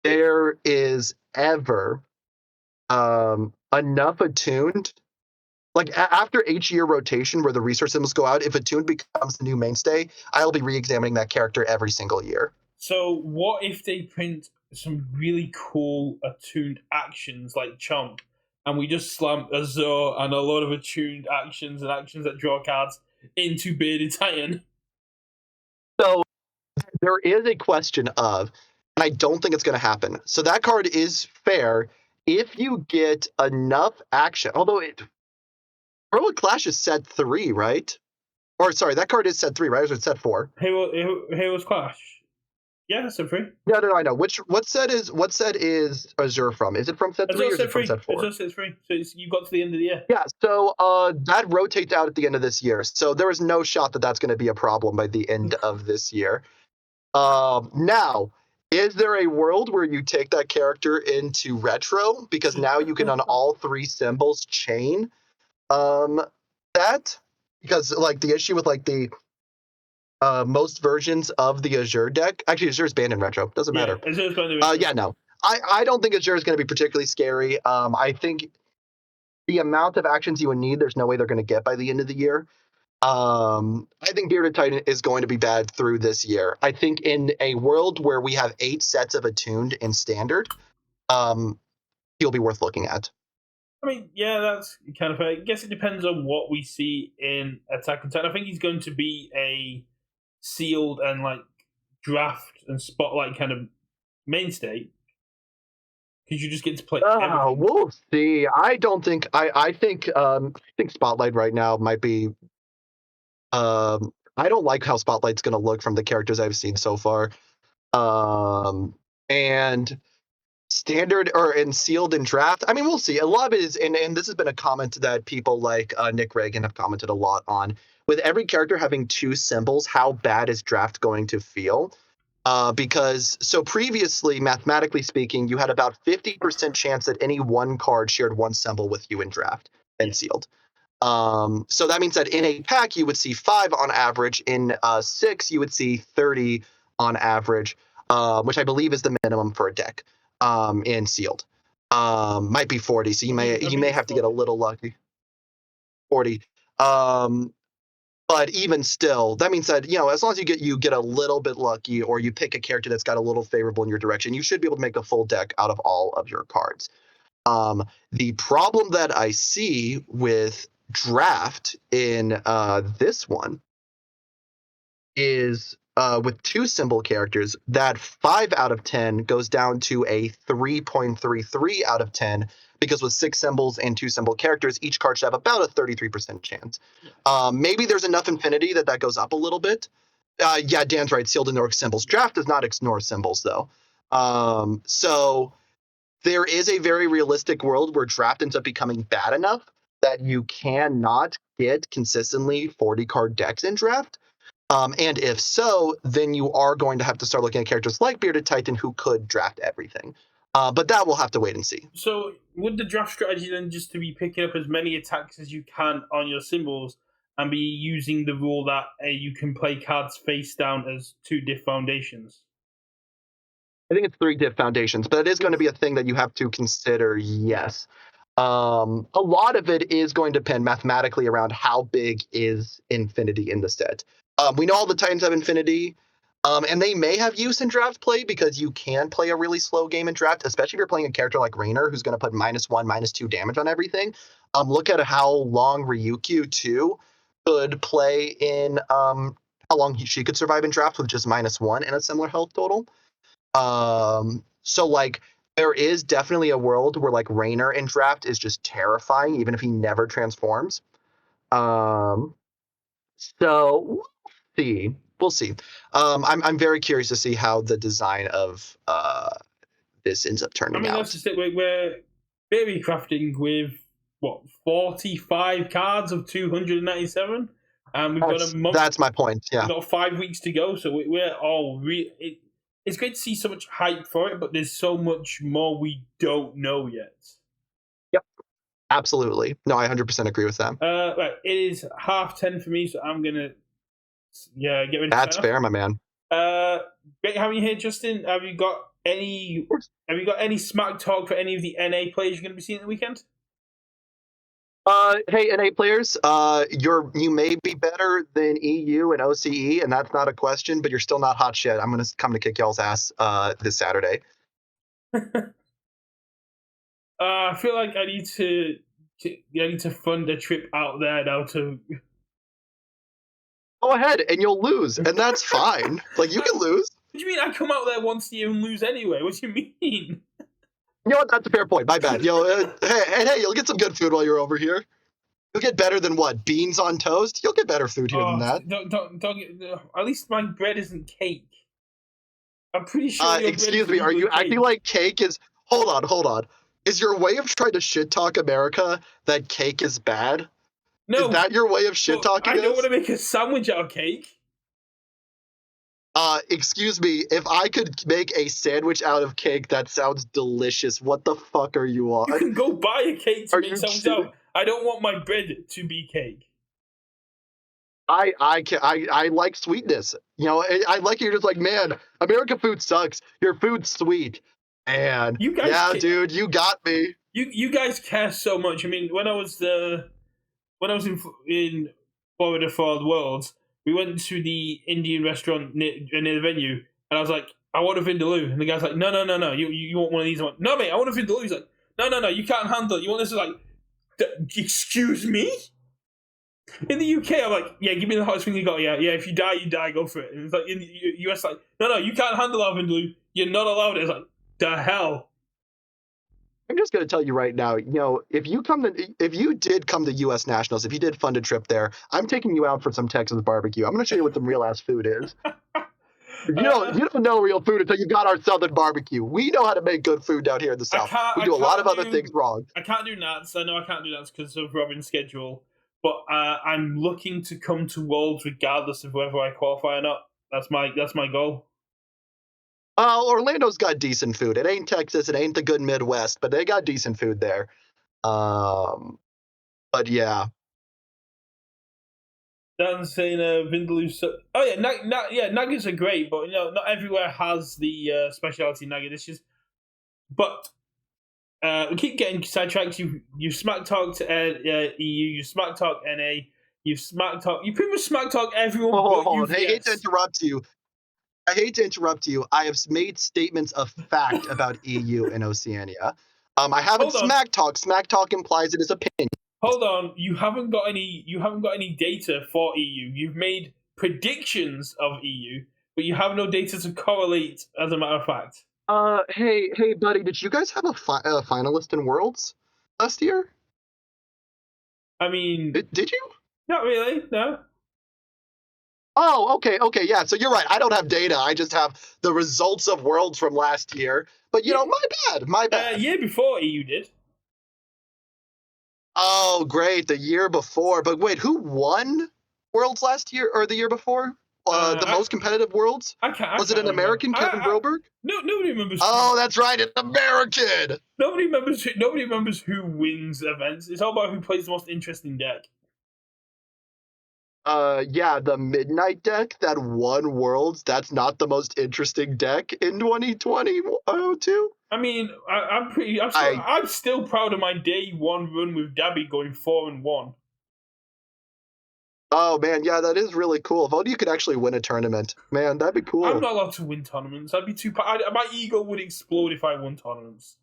there is ever enough attuned, like after each year rotation where the resource symbols go out, if attuned becomes the new mainstay, I'll be re-examining that character every single year. So what if they print some really cool attuned actions like Chomp, and we just slam Azure and a lot of attuned actions and actions that draw cards into Bearded Titan? So there is a question of, and I don't think it's going to happen. So that card is fair if you get enough action. Although Heroic Clash is set 3, right? Or sorry, that card is set 3, right? Or is it set 4? Heroes Clash. Yeah, set 3. No, I know. What set is Azure from? Is it from set 3 or is it from set 4? Azure set 3. So you got to the end of the year. Yeah, so that rotates out at the end of this year. So there is no shot that that's going to be a problem by the end of this year. Now, is there a world where you take that character into retro? Because now you can on all 3 symbols chain that, because like the issue with like the most versions of the Azure deck, actually Azure is banned in retro, doesn't matter. Azure's banned in retro. Yeah, no, I don't think Azure is going to be particularly scary. I think the amount of actions you would need, there's no way they're going to get by the end of the year. I think Bearded Titan is going to be bad through this year. I think in a world where we have 8 sets of attuned in standard, he'll be worth looking at. I mean, yeah, that's kind of fair. I guess it depends on what we see in Attack on Titan. I think he's going to be a sealed and like draft and spotlight kind of mainstay because you just get to play everything. We'll see. I don't think I think Spotlight right now might be I don't like how Spotlight's gonna look from the characters I've seen so far. And standard or in sealed and draft. I mean, we'll see. A lot of it is, and this has been a comment that people like Nick Reagan have commented a lot on. With every character having two symbols, how bad is draft going to feel? Because so previously, mathematically speaking, you had about 50% chance that any one card shared one symbol with you in draft and sealed. So that means that in a pack, you would see 5 on average. In 6, you would see 30 on average, which I believe is the minimum for a deck in sealed. Might be 40, so you may have to get a little lucky. 40. But even still, that means that, as long as you get a little bit lucky or you pick a character that's got a little favorable in your direction, you should be able to make a full deck out of all of your cards. The problem that I see with draft in this one is with 2 symbol characters, that 5 out of 10 goes down to a 3.33 out of 10 because with 6 symbols and 2 symbol characters, each card should have about a 33% chance. Maybe there's enough infinity that goes up a little bit. Yeah, Dan's right. Sealed ignores symbols. Draft does not ignore symbols, though. So there is a very realistic world where draft ends up becoming bad enough that you cannot get consistently 40 card decks in draft. And if so, then you are going to have to start looking at characters like Bearded Titan who could draft everything. But that we'll have to wait and see. So, would the draft strategy then just to be picking up as many attacks as you can on your symbols and be using the rule that you can play cards face down as 2 diff foundations? I think it's 3 diff foundations, but it is going to be a thing that you have to consider, yes. A lot of it is going to depend mathematically around how big is infinity in the set. We know all the Titans have infinity, and they may have use in draft play because you can play a really slow game in draft, especially if you're playing a character like Raynor who's going to put -1, -2 damage on everything. Look at how long Ryukyu 2 could play in, how long she could survive in draft with just -1 and a similar health total. So like there is definitely a world where like Raynor in draft is just terrifying, even if he never transforms. So we'll see. I'm very curious to see how the design of this ends up turning out. I mean, that's just it. We're baby crafting with what 45 cards of 297, and we've got a month. That's my point. Yeah, we've got 5 weeks to go, so we're all it's great to see so much hype for it, but there's so much more we don't know yet. Yep, absolutely. No, I 100% agree with that. Right, it is 10:30 for me, so I'm gonna get ready. That's fair, my man. Great having you here, Justin. Have you got any smack talk for any of the NA players you're going to be seeing at the weekend? Hey, NA players, you may be better than EU and OCE, and that's not a question, but you're still not hot shit. I'm gonna come to kick y'all's ass this Saturday. I feel like I need to fund a trip out there now to. Go ahead, and you'll lose, and that's fine. Like you can lose. What do you mean? I come out there once a year and lose anyway. What do you mean? You know what? That's a fair point. My bad. Hey, you'll get some good food while you're over here. You'll get better than what? Beans on toast? You'll get better food here than that. Don't at least my bread isn't cake. I'm pretty sure. Excuse me. Are you acting like cake is? Hold on. Is your way of trying to shit talk America that cake is bad? No. Is that your way of shit talking? I don't want to make a sandwich out of cake. Excuse me, if I could make a sandwich out of cake, that sounds delicious. What the fuck are you on? You can go buy a cake to make sandwich out. I don't want my bread to be cake. I like sweetness. I like you're just like, man, American food sucks. Your food's sweet. And dude, you got me. You guys care so much. I mean, when I was in Florida for the Worlds, we went to the Indian restaurant near the venue, and I was like, I want a vindaloo. And the guy's like, no, you want one of these? I went, no, mate, I want a vindaloo. He's like, no, you can't handle it. You want this? Like, Excuse me? In the UK, I'm like, yeah, give me the hottest thing you got. Yeah, if you die, go for it. And it's like in the US, like, no, you can't handle our vindaloo. You're not allowed it. It's like, the hell. I'm just gonna tell you right now, if you did come to U.S. Nationals, if you did fund a trip there, I'm taking you out for some Texas barbecue. I'm gonna show you what some real ass food is. You don't know real food until you got our Southern barbecue. We know how to make good food down here in the South. We do a lot of other things wrong. I can't do nuts. I know I can't do nuts because of Robin's schedule. But I'm looking to come to Worlds regardless of whether I qualify or not. That's my goal. Orlando's got decent food. It ain't Texas. It ain't the good Midwest, but they got decent food there. But yeah. Dan's saying Vindaloo. Oh yeah, nuggets are great, but not everywhere has the specialty nugget dishes. But we keep getting sidetracked. You smack talked EU, you smack talk NA, you pretty much smack talk everyone. Hold on. Hey, I hate to interrupt you. I have made statements of fact about EU and Oceania. I haven't smack talk. Smack talk implies it is opinion. Hold on, you haven't got any data for EU. You've made predictions of EU, but you have no data to correlate. As a matter of fact. Hey, buddy, did you guys have a finalist in Worlds last year? I mean, did you? Not really, no. Oh, okay, yeah. So you're right. I don't have data. I just have the results of Worlds from last year. But my bad. Year before EU did. Oh, great, the year before. But wait, who won Worlds last year or the year before? The most competitive Worlds? Was it an American, Kevin Broberg? No, nobody remembers. Oh, that's right, an American. Nobody remembers who wins events. It's all about who plays the most interesting deck. Yeah, the Midnight deck that won Worlds. That's not the most interesting deck in 2022. I mean, I'm still proud of my day one run with Dabby going 4-1. Oh man, yeah, that is really cool. If only you could actually win a tournament, man, that'd be cool. I'm not allowed to win tournaments. I'd be my ego would explode if I won tournaments.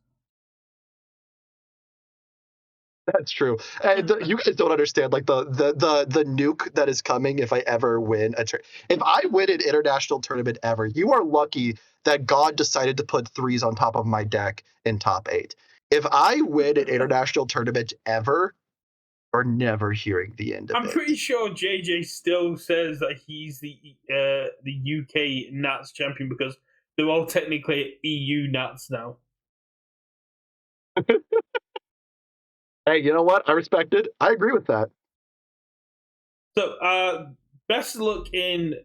That's true. And you guys don't understand, like the nuke that is coming if I ever win if I win an international tournament ever. You are lucky that God decided to put 3s on top of my deck in top 8. If I win an international tournament ever, we're never hearing the end of it. I'm pretty sure JJ still says that he's the UK Nats champion because they're all technically EU Nats now. Hey, you know what? I respect it. I agree with that. So, best of luck in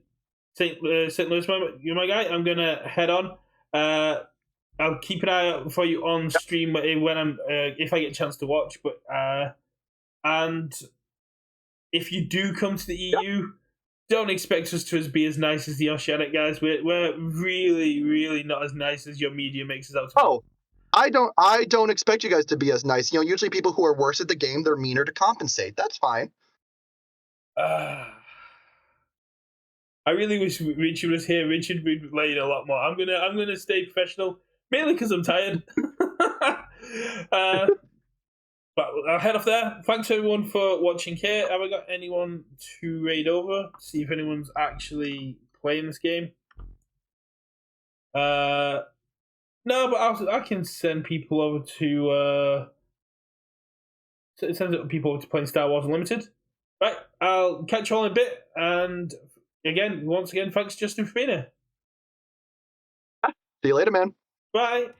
St. Louis, you're my guy. I'm gonna head on. I'll keep an eye out for you on stream when I'm if I get a chance to watch. But and if you do come to the EU, don't expect us to be as nice as the Oceanic guys. We're really, really not as nice as your media makes us out to be. Oh, I don't expect you guys to be as nice. Usually people who are worse at the game, they're meaner to compensate. That's fine. I really wish Richard was here. Richard would play a lot more. I'm gonna stay professional, mainly because I'm tired. But I'll head off there. Thanks everyone for watching here. Have I got anyone to raid over? See if anyone's actually playing this game. No, but I can send people over to send people over to playing Star Wars Unlimited. Right, I'll catch you all in a bit, and once again, thanks Justin for being here. See you later, man. Bye.